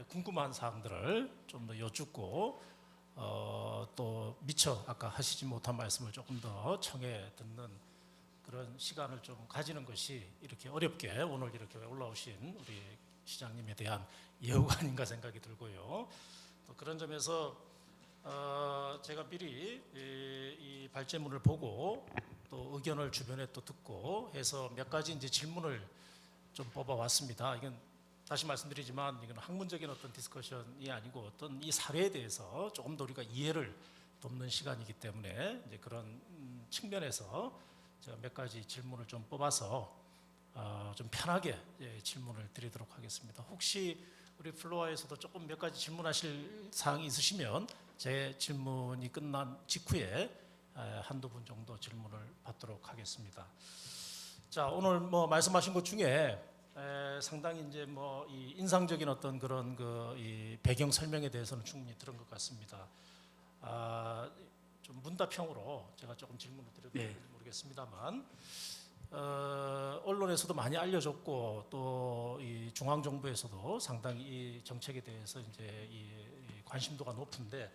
궁금한 사항들을 좀 더 여쭙고 또 미처 아까 하시지 못한 말씀을 조금 더 청해 듣는 그런 시간을 좀 가지는 것이 이렇게 어렵게 오늘 이렇게 올라오신 우리 시장님에 대한 예우가 아닌가 생각이 들고요. 또 그런 점에서 제가 미리 이 발제문을 보고 또 의견을 주변에 또 듣고 해서 몇 가지 이제 질문을 좀 뽑아왔습니다. 이건 다시 말씀드리지만 이건 학문적인 어떤 디스커션이 아니고 어떤 이 사회에 대해서 조금 더 우리가 이해를 돕는 시간이기 때문에 이제 그런 측면에서 제가 몇 가지 질문을 좀 뽑아서 좀 편하게 질문을 드리도록 하겠습니다. 혹시 우리 플로어에서도 조금 몇 가지 질문하실 사항이 있으시면 제 질문이 끝난 직후에 한두 분 정도 질문을 받도록 하겠습니다. 자, 오늘 뭐 말씀하신 것 중에 상당히 이제 뭐 이 인상적인 어떤 그런 이 배경 설명에 대해서는 충분히 들은 것 같습니다. 좀 문답형으로 제가 조금 질문을 드려도 될지 모르겠습니다만, 언론에서도 많이 알려졌고 또 이 중앙 정부에서도 상당히 이 정책에 대해서 이제 이 관심도가 높은데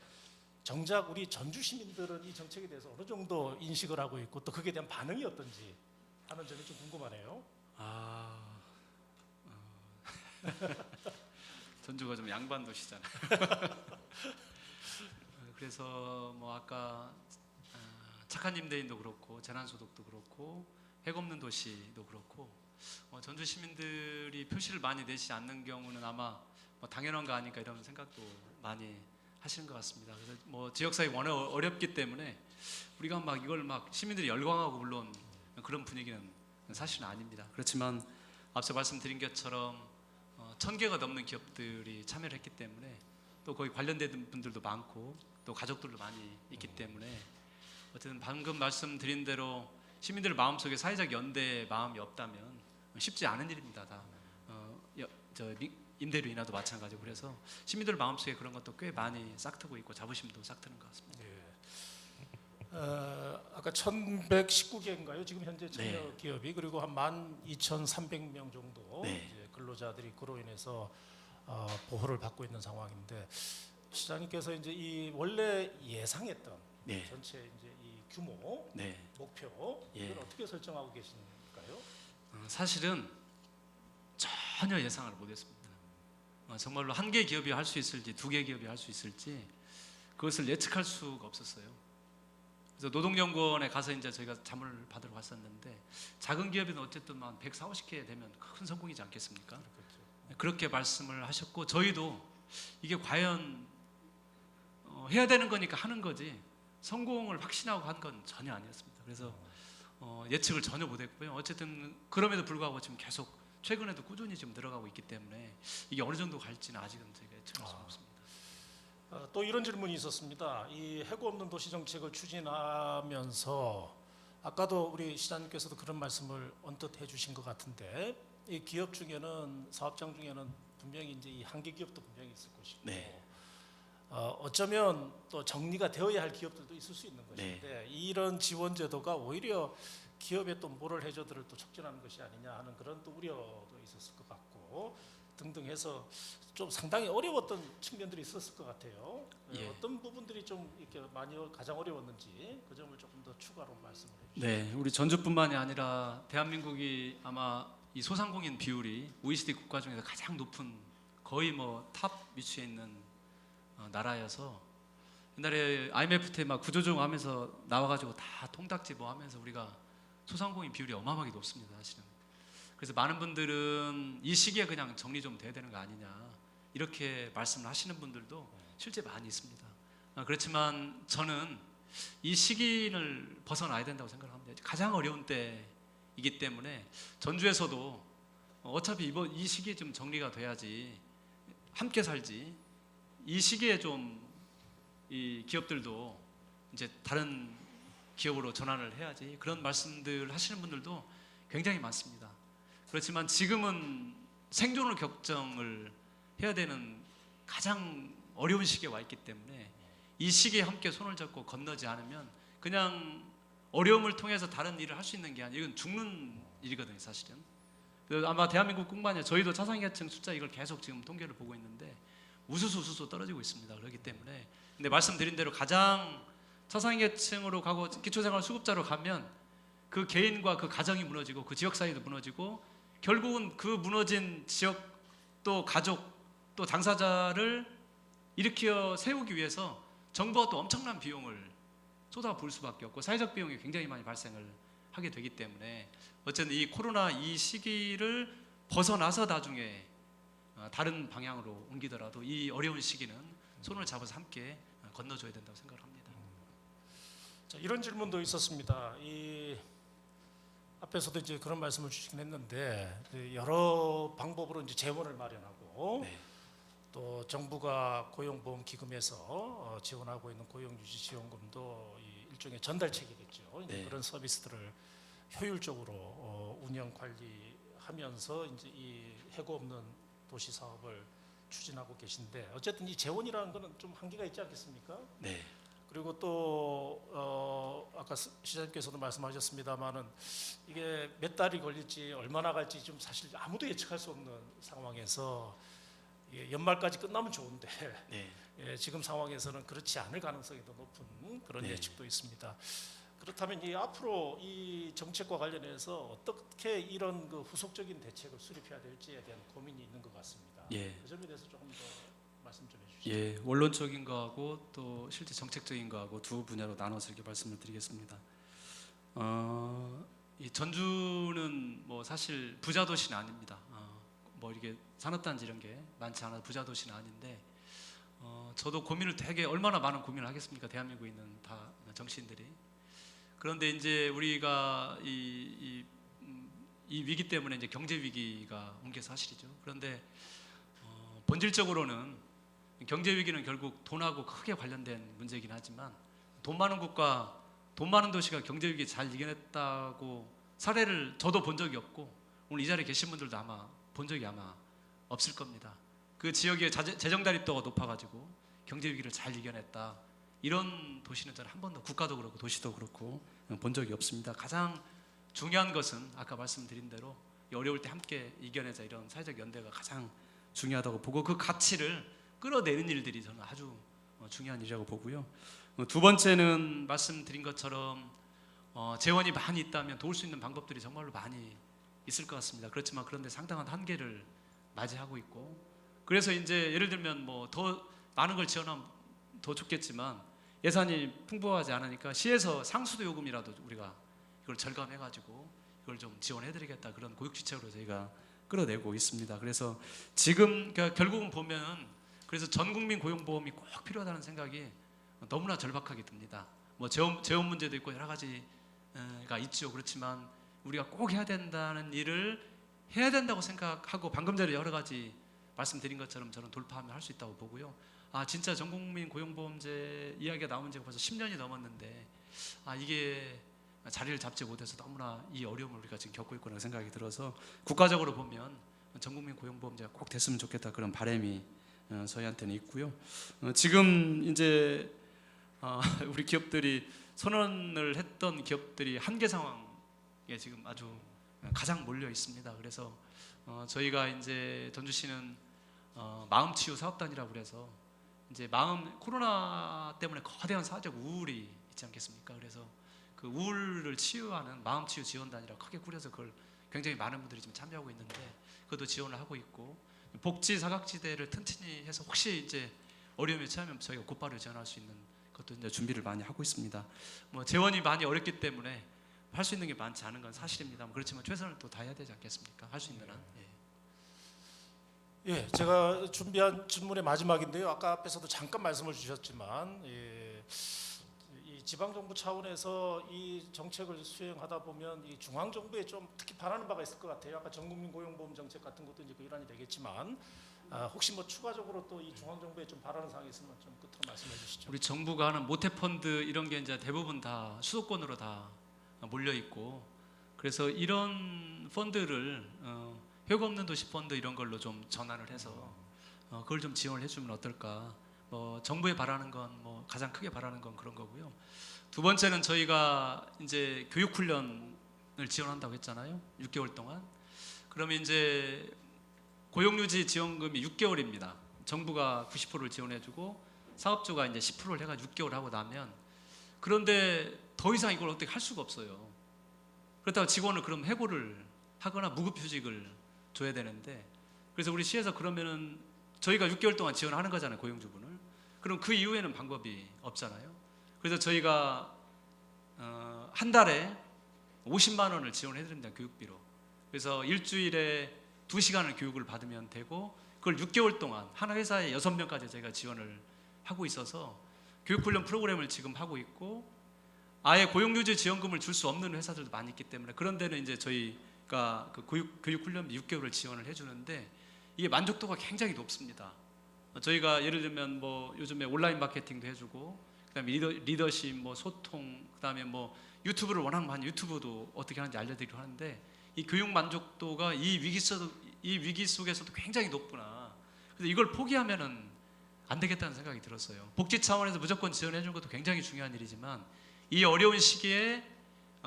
정작 우리 전주 시민들은 이 정책에 대해서 어느 정도 인식을 하고 있고 또 거기에 대한 반응이 어떤지 하는 점이 좀 궁금하네요. 전주가 좀 양반 도시잖아요. 그래서 뭐 아까 착한 임대인도 그렇고 재난소득도 그렇고 핵 없는 도시도 그렇고 전주 시민들이 표시를 많이 내지 않는 경우는 아마 뭐 당연한 거 아닐까 이런 생각도 많이 하시는 것 같습니다. 그래서 뭐 지역사회 워낙 어렵기 때문에 우리가 막 이걸 막 시민들이 열광하고 물론 그런 분위기는 사실은 아닙니다. 그렇지만 앞서 말씀드린 것처럼 1000개가 넘는 기업들이 참여를 했기 때문에 또 거기 관련된 분들도 많고 또 가족들도 많이 있기 때문에 어쨌든 방금 말씀드린 대로 시민들 마음속에 사회적 연대의 마음이 없다면 쉽지 않은 일입니다. 다 임대료 인하도 마찬가지고 그래서 시민들 마음속에 그런 것도 꽤 많이 싹트고 있고 자부심도 싹트는 것 같습니다. 아까 1119개인가요? 지금 현재 참여 네. 기업이 그리고 한 12,300명 정도 네. 이제 근로자들이 그로 인해서 보호를 받고 있는 상황인데 시장님께서 이제 이 원래 예상했던 네. 전체 이제 이 규모 네. 목표 예. 이걸 어떻게 설정하고 계신가요? 사실은 전혀 예상을 못했습니다. 정말로 한 개 기업이 할 수 있을지 두 개 기업이 할 수 있을지 그것을 예측할 수가 없었어요. 그래서 노동연구원에 가서 이제 저희가 자문을 받으러 갔었는데 작은 기업은 어쨌든 한 140, 50개 되면 큰 성공이지 않겠습니까? 그렇죠. 그렇게 말씀을 하셨고 저희도 이게 과연 해야 되는 거니까 하는 거지 성공을 확신하고 한 건 전혀 아니었습니다. 그래서 예측을 전혀 못했고요. 어쨌든 그럼에도 불구하고 지금 계속 최근에도 꾸준히 지금 늘어가고 있기 때문에 이게 어느 정도 갈지는 아직은 저희가 예측할 수가 없습니다. 또 이런 질문이 있었습니다. 이 해고 없는 도시 정책을 추진하면서 아까도 우리 시장님께서도 그런 말씀을 언뜻 해주신 것 같은데 이 기업 중에는 사업장 중에는 분명히 이제 이 한계 기업도 분명히 있을 것이고 네. 어쩌면 또 정리가 되어야 할 기업들도 있을 수 있는 것인데 이런 지원 제도가 오히려 기업에 또 뭐를 해줘들을 또 촉진하는 것이 아니냐 하는 그런 또 우려도 있었을 것 같고 등등 해서 좀 상당히 어려웠던 측면들이 있었을 것 같아요. 예. 어떤 부분들이 좀 이렇게 많이 가장 어려웠는지 그 점을 조금 더 추가로 말씀을 해주시죠. 네, 우리 전주뿐만이 아니라 대한민국이 아마 이 소상공인 비율이 OECD 국가 중에서 가장 높은 거의 뭐 탑 위치에 있는 나라여서 옛날에 IMF 때 막 구조조정하면서 나와가지고 다 통닭지 뭐 하면서 우리가 소상공인 비율이 어마어마하게 높습니다, 사실은. 그래서 많은 분들은 이 시기에 그냥 정리 좀 돼야 되는 거 아니냐 이렇게 말씀을 하시는 분들도 실제 많이 있습니다. 그렇지만 저는 이 시기를 벗어나야 된다고 생각합니다. 가장 어려운 때이기 때문에 전주에서도 어차피 이 시기에 좀 정리가 돼야지 함께 살지 이 시기에 좀 이 기업들도 이제 다른 기업으로 전환을 해야지 그런 말씀들 하시는 분들도 굉장히 많습니다. 그렇지만 지금은 생존을 결정을 해야 되는 가장 어려운 시기에 와 있기 때문에 이 시기에 함께 손을 잡고 건너지 않으면 그냥 어려움을 통해서 다른 일을 할 수 있는 게 아니라 이건 죽는 일이거든요, 사실은. 아마 대한민국뿐만 아니라 저희도 차상계층 숫자 이걸 계속 지금 통계를 보고 있는데 우수수 떨어지고 있습니다. 그렇기 때문에 근데 말씀드린 대로 가장 차상위계층으로 가고 기초생활 수급자로 가면 그 개인과 그 가정이 무너지고 그 지역 사회도 무너지고 결국은 그 무너진 지역 또 가족 또 당사자를 일으켜 세우기 위해서 정부가 또 엄청난 비용을 쏟아부을 수밖에 없고 사회적 비용이 굉장히 많이 발생을 하게 되기 때문에 어쨌든 이 코로나 이 시기를 벗어나서 나중에 다른 방향으로 옮기더라도 이 어려운 시기는 손을 잡아서 함께 건너줘야 된다고 생각을 합니다. 자, 이런 질문도 있었습니다. 이 앞에서도 이제 그런 말씀을 주시긴 했는데 여러 방법으로 이제 재원을 마련하고 네. 또 정부가 고용보험기금에서 지원하고 있는 고용유지지원금도 이 일종의 전달책이겠죠. 이제 네. 그런 서비스들을 효율적으로 운영 관리하면서 이제 이 해고 없는 도시 사업을 추진하고 계신데 어쨌든 이 재원이라는 거는 좀 한계가 있지 않겠습니까? 네. 그리고 또 아까 시장님께서도 말씀하셨습니다만은 이게 몇 달이 걸릴지 얼마나 갈지 좀 사실 아무도 예측할 수 없는 상황에서 연말까지 끝나면 좋은데 네. 지금 상황에서는 그렇지 않을 가능성이 더 높은 그런 네. 예측도 있습니다. 그렇다면 이 앞으로 이 정책과 관련해서 어떻게 이런 그 후속적인 대책을 수립해야 될지에 대한 고민이 있는 것 같습니다. 예. 그 점에 대해서 조금 더 말씀 좀 해주시죠. 예, 원론적인 거하고 또 실제 정책적인 거하고 두 분야로 나눠서 이렇게 말씀을 드리겠습니다. 이 전주는 뭐 사실 부자 도시는 아닙니다. 뭐 이렇게 산업단지 이런 게 많지 않아 부자 도시는 아닌데 저도 고민을 되게 얼마나 많은 고민을 하겠습니까? 대한민국에 있는 다 정치인들이. 그런데 이제 우리가 이 위기 때문에 이제 경제 위기가 온 게 사실이죠. 그런데 본질적으로는 경제 위기는 결국 돈하고 크게 관련된 문제이긴 하지만 돈 많은 국가, 돈 많은 도시가 경제 위기 잘 이겨냈다고 사례를 저도 본 적이 없고 오늘 이 자리에 계신 분들도 아마 본 적이 아마 없을 겁니다. 그 지역의 재정 다립도가 높아가지고 경제 위기를 잘 이겨냈다. 이런 도시는 저는 한 번도 국가도 그렇고 도시도 그렇고 본 적이 없습니다. 가장 중요한 것은 아까 말씀드린 대로 어려울 때 함께 이겨내자 이런 사회적 연대가 가장 중요하다고 보고 그 가치를 끌어내는 일들이 저는 아주 중요한 일이라고 보고요. 두 번째는 말씀드린 것처럼 재원이 많이 있다면 도울 수 있는 방법들이 정말로 많이 있을 것 같습니다. 그렇지만 그런데 상당한 한계를 맞이하고 있고 그래서 이제 예를 들면 뭐 더 많은 걸 지원하면 더 좋겠지만 예산이 풍부하지 않으니까 시에서 상수도 요금이라도 우리가 이걸 절감해가지고 이걸 좀 지원해드리겠다 그런 고육지책으로 저희가 끌어내고 있습니다. 그래서 지금 그러니까 결국은 보면 그래서 전국민 고용보험이 꼭 필요하다는 생각이 너무나 절박하게 듭니다. 뭐 재원 문제도 있고 여러 가지가 있죠. 그렇지만 우리가 꼭 해야 된다는 일을 해야 된다고 생각하고 방금 전에 여러 가지 말씀드린 것처럼 저는 돌파하면 할 수 있다고 보고요. 진짜 전국민 고용보험제 이야기가 나온 지가 벌써 10년이 넘었는데 이게 자리를 잡지 못해서 너무나 이 어려움을 우리가 지금 겪고 있구나 생각이 들어서 국가적으로 보면 전국민 고용보험제가 꼭 됐으면 좋겠다 그런 바람이 저희한테는 있고요. 지금 이제 우리 기업들이 선언을 했던 기업들이 한계 상황에 지금 아주 가장 몰려 있습니다. 그래서 저희가 이제 전주시는 마음치유 사업단이라고 그래서 이제 코로나 때문에 거대한 사회적 우울이 있지 않겠습니까? 그래서 그 우울을 치유하는 마음치유 지원단이라고 크게 꾸려서 그걸 굉장히 많은 분들이 지금 참여하고 있는데 그것도 지원을 하고 있고 복지 사각지대를 튼튼히 해서 혹시 이제 어려움에 처하면 저희가 곧바로 지원할 수 있는 것도 이제 준비를 많이 하고 있습니다. 뭐 재원이 많이 어렵기 때문에 할 수 있는 게 많지 않은 건 사실입니다. 그렇지만 최선을 또 다해야 되지 않겠습니까? 할 수 있는 한. 예, 제가 준비한 질문의 마지막인데요. 아까 앞에서도 잠깐 말씀을 주셨지만 이 지방 정부 차원에서 이 정책을 수행하다 보면 이 중앙 정부에 좀 특히 바라는 바가 있을 것 같아요. 아까 전국민 고용보험 정책 같은 것도 이제 그 일환이 되겠지만 혹시 뭐 추가적으로 또 이 중앙 정부에 좀 바라는 사항이 있으면 좀 끝으로 말씀해 주시죠. 우리 정부가 하는 모태 펀드 이런 게 이제 대부분 다 수도권으로 다 몰려 있고 그래서 이런 펀드를 회고 없는 도시 펀드 이런 걸로 좀 전환을 해서 그걸 좀 지원을 해주면 어떨까? 뭐 정부에 바라는 건 뭐 가장 크게 바라는 건 그런 거고요. 두 번째는 저희가 이제 교육 훈련을 지원한다고 했잖아요. 6개월 동안. 그러면 이제 고용유지 지원금이 6개월입니다. 정부가 90%를 지원해주고 사업주가 이제 10%를 해가지고 6개월 하고 나면 그런데 더 이상 이걸 어떻게 할 수가 없어요. 그렇다고 직원을 그럼 해고를 하거나 무급휴직을 줘야 되는데 그래서 우리 시에서 그러면은 저희가 6개월 동안 지원하는 거잖아요 고용주분을. 그럼 그 이후에는 방법이 없잖아요. 그래서 저희가 한 달에 50만 원을 지원해드립니다 교육비로. 그래서 일주일에 2시간을 교육을 받으면 되고 그걸 6개월 동안 한 회사에 6명까지 저희가 지원을 하고 있어서 교육훈련 프로그램을 지금 하고 있고 아예 고용유지 지원금을 줄 수 없는 회사들도 많이 있기 때문에 그런 데는 이제 저희가 그 교육훈련비 6개월을 지원을 해주는데 이게 만족도가 굉장히 높습니다. 저희가 예를 들면 뭐 요즘에 온라인 마케팅도 해주고 그다음에 리더십, 뭐 소통, 그다음에 뭐 유튜브를 워낙 많이 유튜브도 어떻게 하는지 알려드리고 하는데 이 교육 만족도가 이 위기 속에서도 굉장히 높구나. 그래서 이걸 포기하면은 안 되겠다는 생각이 들었어요. 복지 차원에서 무조건 지원해 주는 것도 굉장히 중요한 일이지만 이 어려운 시기에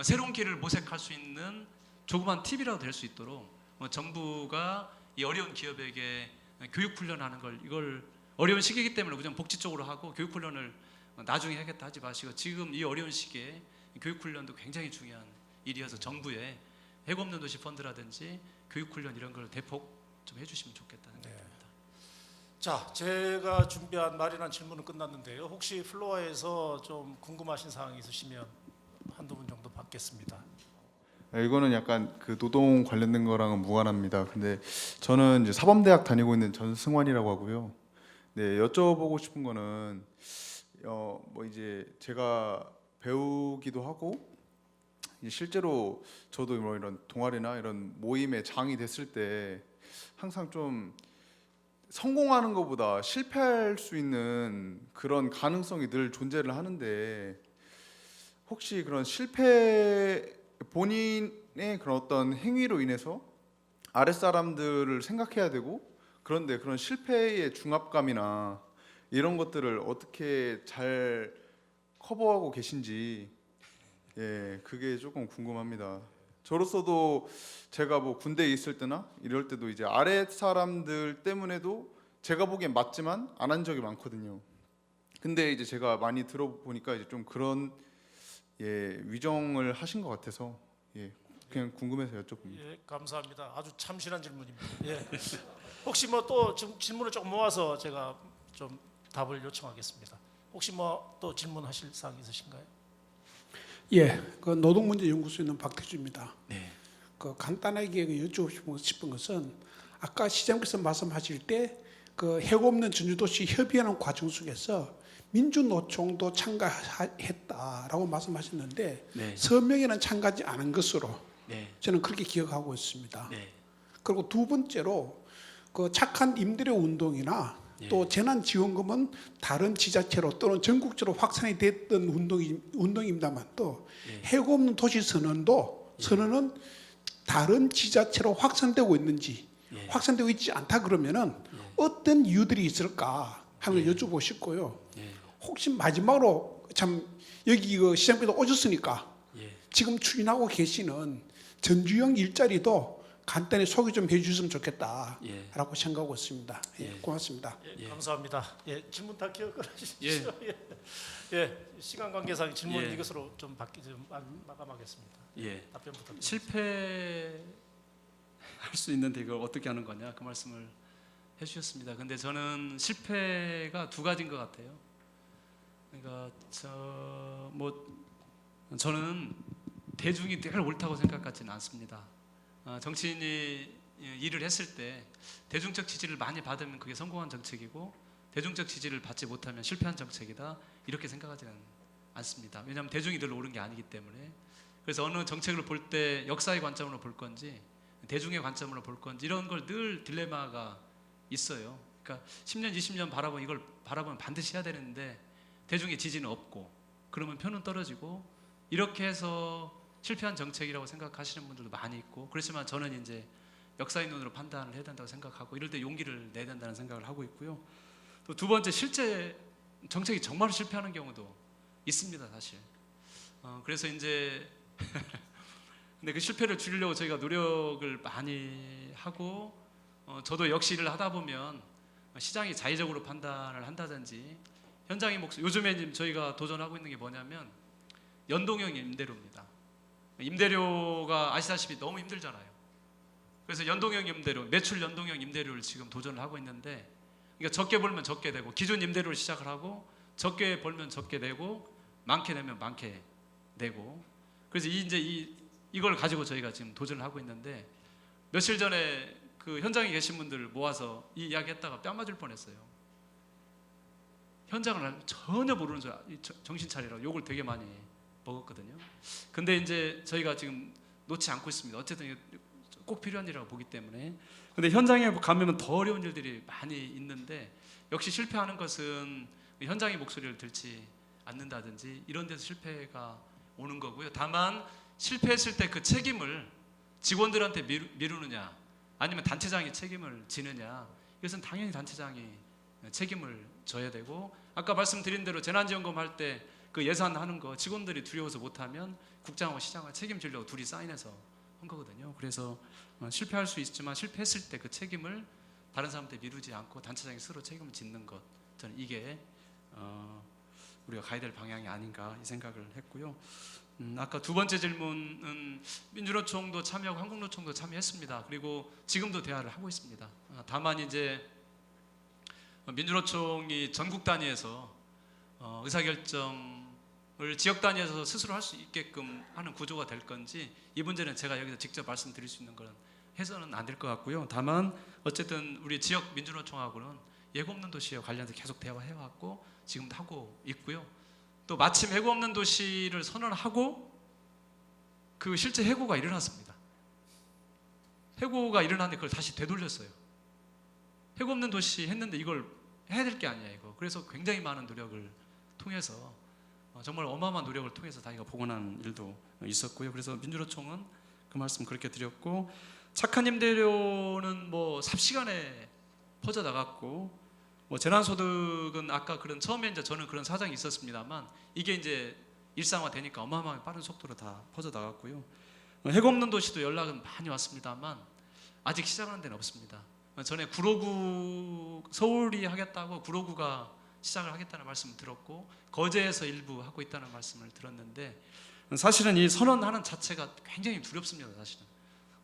새로운 길을 모색할 수 있는 조그만 팁이라도 될 수 있도록 정부가 이 어려운 기업에게 교육 훈련하는 걸 이걸 어려운 시기이기 때문에 그냥 복지 쪽으로 하고 교육 훈련을 나중에 하겠다 하지 마시고 지금 이 어려운 시기에 교육 훈련도 굉장히 중요한 일이어서 정부의 해고 없는 도시 펀드라든지 교육 훈련 이런 걸 대폭 좀 해주시면 좋겠다는 생각이 듭니다. 자, 제가 준비한 마련한 질문은 끝났는데요. 혹시 플로어에서 좀 궁금하신 사항이 있으시면 한두 분 정도 받겠습니다. 네, 이거는 약간 그 노동 관련된 거랑은 무관합니다. 근데 저는 이제 사범대학 다니고 있는 전승환이라고 하고요. 네, 여쭤보고 싶은 거는 뭐 이제 제가 배우기도 하고 이제 실제로 저도 뭐 이런 동아리나 이런 모임에 장이 됐을 때 항상 좀 성공하는 것보다 실패할 수 있는 그런 가능성이 늘 존재를 하는데 혹시 그런 실패 본인의 그런 어떤 행위로 인해서 아랫사람들을 생각해야 되고 그런데 그런 실패의 중압감이나 이런 것들을 어떻게 잘 커버하고 계신지 예, 그게 조금 궁금합니다. 저로서도 제가 뭐 군대에 있을 때나 이럴 때도 이제 아랫 사람들 때문에도 제가 보기엔 맞지만 안 한 적이 많거든요. 근데 이제 제가 많이 들어보니까 이제 좀 그런 예, 위정을 하신 것 같아서 예, 그냥 궁금해서 여쭤봅니다. 예, 감사합니다. 아주 참신한 질문입니다. 예. 혹시 뭐 또 질문을 조금 모아서 제가 좀 답을 요청하겠습니다. 혹시 뭐 또 질문하실 사항 있으신가요? 예, 그 노동문제연구소에 있는 박태주입니다. 네. 그 간단하게 여쭈고 싶은 것은 아까 시장께서 말씀하실 때 그 해고 없는 전주도시 협의하는 과정 속에서 민주노총도 참가했다라고 말씀하셨는데 네. 서명에는 참가하지 않은 것으로 네. 저는 그렇게 기억하고 있습니다. 네. 그리고 두 번째로 그 착한 임대료 운동이나 또 재난지원금은 다른 지자체로 또는 전국적으로 확산이 됐던 운동입니다만 또 해고 없는 도시 선언은 다른 지자체로 확산되고 있는지 확산되고 있지 않다 그러면은 어떤 이유들이 있을까 하는 걸 여쭤보고 싶고요. 혹시 마지막으로 참 여기 그 시장께서 오셨으니까 지금 추진하고 계시는 전주형 일자리도 간단히 소개 좀 해주셨으면 좋겠다라고 생각하고 있습니다. 예, 고맙습니다. 예, 감사합니다. 예, 질문 다 기억을 하시죠. 예, 시간 관계상 질문 예. 이것으로 좀 마감하겠습니다. 예. 답변 부탁드립니다. 실패할 수 있는데 이걸 어떻게 하는 거냐 그 말씀을 해주셨습니다. 근데 저는 실패가 두 가지인 것 같아요. 그러니까 저는 대중이 늘 옳다고 생각하지는 않습니다. 정치인이 일을 했을 때 대중적 지지를 많이 받으면 그게 성공한 정책이고 대중적 지지를 받지 못하면 실패한 정책이다 이렇게 생각하지는 않습니다. 왜냐하면 대중이 늘 옳은 게 아니기 때문에. 그래서 어느 정책을 볼 때 역사의 관점으로 볼 건지 대중의 관점으로 볼 건지 이런 걸 늘 딜레마가 있어요. 그러니까 10년, 20년 이걸 바라보면 반드시 해야 되는데 대중의 지지는 없고 그러면 표는 떨어지고 이렇게 해서 실패한 정책이라고 생각하시는 분들도 많이 있고 그렇지만 저는 이제 역사의 눈으로 판단을 해야 된다고 생각하고 이럴 때 용기를 내야 된다는 생각을 하고 있고요. 또 두 번째 실제 정책이 정말 실패하는 경우도 있습니다, 사실. 그래서 이제 근데 그 실패를 줄이려고 저희가 노력을 많이 하고 저도 역시 일을 하다 보면 시장이 자의적으로 판단을 한다든지 현장의 목소리, 요즘에 지금 저희가 도전하고 있는 게 뭐냐면 연동형 임대료입니다. 임대료가 아시다시피 너무 힘들잖아요. 그래서 연동형 임대료, 매출 연동형 임대료를 지금 도전을 하고 있는데, 그러니까 적게 벌면 적게 되고 기존 임대료를 시작을 하고 적게 벌면 적게 내고 많게 내면 많게 내고, 그래서 이걸 가지고 저희가 지금 도전을 하고 있는데, 며칠 전에 그 현장에 계신 분들 모아서 이 이야기했다가 뺨 맞을 뻔했어요. 현장을 전혀 모르는 줄 정신 차리라고 욕을 되게 많이 먹었거든요. 근데 이제 저희가 지금 놓지 않고 있습니다. 어쨌든 꼭 필요한 일이라고 보기 때문에. 근데 현장에 가면 더 어려운 일들이 많이 있는데, 역시 실패하는 것은 현장의 목소리를 듣지 않는다든지 이런 데서 실패가 오는 거고요. 다만 실패했을 때 그 책임을 직원들한테 미루느냐 아니면 단체장이 책임을 지느냐, 이것은 당연히 단체장이 책임을 져야 되고, 아까 말씀드린 대로 재난지원금 할 때 그 예산하는 거 직원들이 두려워서 못하면 국장하고 시장을 책임지려고 둘이 사인해서 한 거거든요. 그래서 실패할 수 있지만 실패했을 때 그 책임을 다른 사람한테 미루지 않고 단체장이 스스로 책임을 짓는 것, 저는 이게 우리가 가야 될 방향이 아닌가 이 생각을 했고요. 아까 두 번째 질문은 민주노총도 참여하고 한국노총도 참여했습니다. 그리고 지금도 대화를 하고 있습니다. 다만 이제 민주노총이 전국 단위에서 의사결정을 지역 단위에서 스스로 할 수 있게끔 하는 구조가 될 건지, 이 문제는 제가 여기서 직접 말씀드릴 수 있는 건 해서는 안 될 것 같고요. 다만 어쨌든 우리 지역 민주노총하고는 예고 없는 도시에 관련해서 계속 대화해왔고 지금도 하고 있고요. 또 마침 해고 없는 도시를 선언하고 그 실제 해고가 일어났습니다. 해고가 일어났는데 그걸 다시 되돌렸어요. 해고 없는 도시 했는데 이걸 해야 될 게 아니야 이거. 그래서 굉장히 많은 노력을 통해서 정말 어마어마한 노력을 통해서 다이가 복원하는 일도 있었고요. 그래서 민주노총은 그 말씀 그렇게 드렸고, 착한 임대료는 뭐 삽시간에 퍼져 나갔고, 뭐 재난소득은 아까 그런 처음에 이제 저는 그런 사정이 있었습니다만 이게 이제 일상화되니까 어마어마하게 빠른 속도로 다 퍼져 나갔고요. 해고 없는 도시도 연락은 많이 왔습니다만 아직 시작하는 데는 없습니다. 전에 구로구 서울이 하겠다고 구로구가 시작을 하겠다는 말씀을 들었고 거제에서 일부 하고 있다는 말씀을 들었는데, 사실은 이 선언하는 자체가 굉장히 두렵습니다. 사실은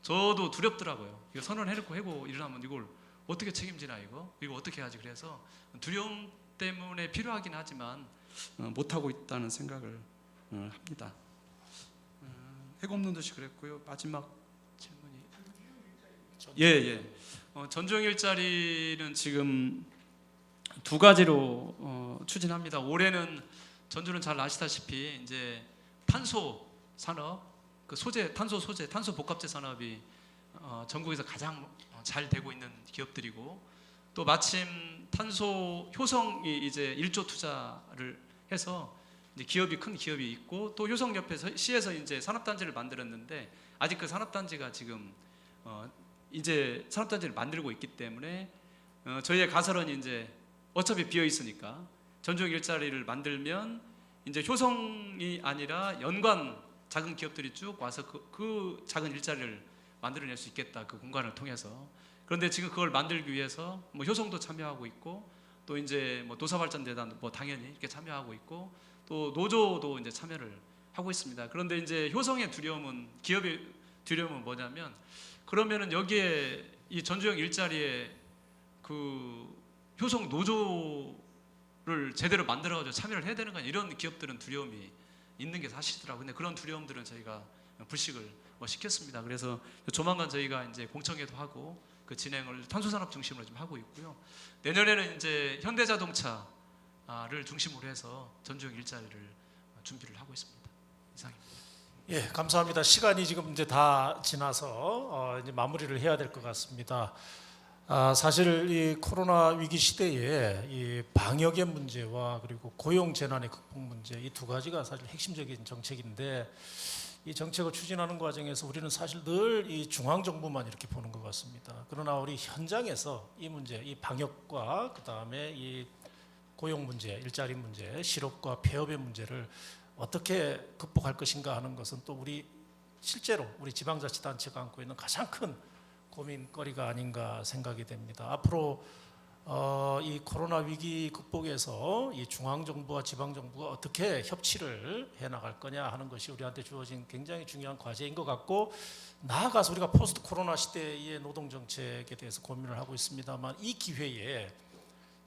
저도 두렵더라고요. 이거 선언해놓고 해고 일어나면 이걸 어떻게 책임지나 이거 어떻게 해야지. 그래서 두려움 때문에 필요하긴 하지만 못하고 있다는 생각을 합니다. 해고 없는 도시 그랬고요. 마지막 질문이 전종 일자리는 지금 두 가지로 추진합니다. 올해는 전주는 잘 아시다시피 이제 탄소 산업, 그 소재, 탄소 소재, 탄소 복합재 산업이 전국에서 가장 잘 되고 있는 기업들이고, 또 마침 탄소 효성이 이제 1조 투자를 해서 이제 기업이 큰 기업이 있고, 또 효성 옆에서 시에서 이제 산업단지를 만들었는데 아직 그 산업단지가 지금 이제 산업단지를 만들고 있기 때문에 저희의 가설은 이제 어차피 비어 있으니까 전종 일자리를 만들면 이제 효성이 아니라 연관 작은 기업들이 쭉 와서 그 작은 일자리를 만들어낼 수 있겠다, 그 공간을 통해서. 그런데 지금 그걸 만들기 위해서 뭐 효성도 참여하고 있고, 또 이제 뭐 도사발전재단 뭐 당연히 이렇게 참여하고 있고, 또 노조도 이제 참여를 하고 있습니다. 그런데 이제 효성의 두려움은, 기업의 두려움은 뭐냐면, 그러면은 여기에 이 전주형 일자리에 그 효성 노조를 제대로 만들어가지고 참여를 해야 되는 거 아니야, 이런 기업들은 두려움이 있는 게 사실이더라고요. 근데 그런 두려움들은 저희가 불식을 시켰습니다. 그래서 조만간 저희가 이제 공청회도 하고 그 진행을 탄소산업 중심으로 좀 하고 있고요. 내년에는 이제 현대자동차를 중심으로 해서 전주형 일자리를 준비를 하고 있습니다. 이상입니다. 예, 감사합니다. 시간이 지금 이제 다 지나서 이제 마무리를 해야 될 것 같습니다. 사실 이 코로나 위기 시대에 이 방역의 문제와 그리고 고용 재난의 극복 문제, 이 두 가지가 사실 핵심적인 정책인데, 이 정책을 추진하는 과정에서 우리는 사실 늘 이 중앙 정부만 이렇게 보는 것 같습니다. 그러나 우리 현장에서 이 문제, 이 방역과 그 다음에 이 고용 문제, 일자리 문제, 실업과 폐업의 문제를 어떻게 극복할 것인가 하는 것은 또 우리 실제로 우리 지방자치단체가 안고 있는 가장 큰 고민거리가 아닌가 생각이 됩니다. 앞으로 이 코로나 위기 극복에서 이 중앙 정부와 지방 정부가 어떻게 협치를 해 나갈 거냐 하는 것이 우리한테 주어진 굉장히 중요한 과제인 것 같고, 나아가서 우리가 포스트 코로나 시대의 노동 정책에 대해서 고민을 하고 있습니다만, 이 기회에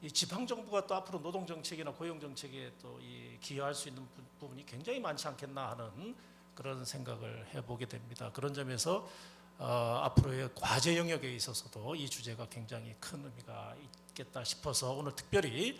이 지방 정부가 또 앞으로 노동 정책이나 고용 정책에 또 기여할 수 있는 부분이 굉장히 많지 않겠나 하는 그런 생각을 해보게 됩니다. 그런 점에서 앞으로의 과제 영역에 있어서도 이 주제가 굉장히 큰 의미가 있겠다 싶어서 오늘 특별히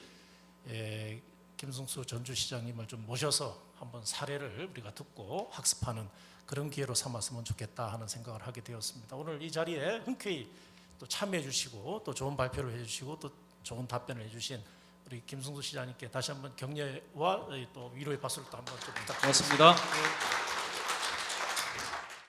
김승수 전주시장님을 좀 모셔서 한번 사례를 우리가 듣고 학습하는 그런 기회로 삼았으면 좋겠다 하는 생각을 하게 되었습니다. 오늘 이 자리에 흔쾌히 또 참여해 주시고 또 좋은 발표를 해 주시고 또 좋은 답변을 해 주신 우리 김승수 시장님께 다시 한번 격려와 또 위로의 박수를 또 한번 좀 부탁드립니다. 고맙습니다.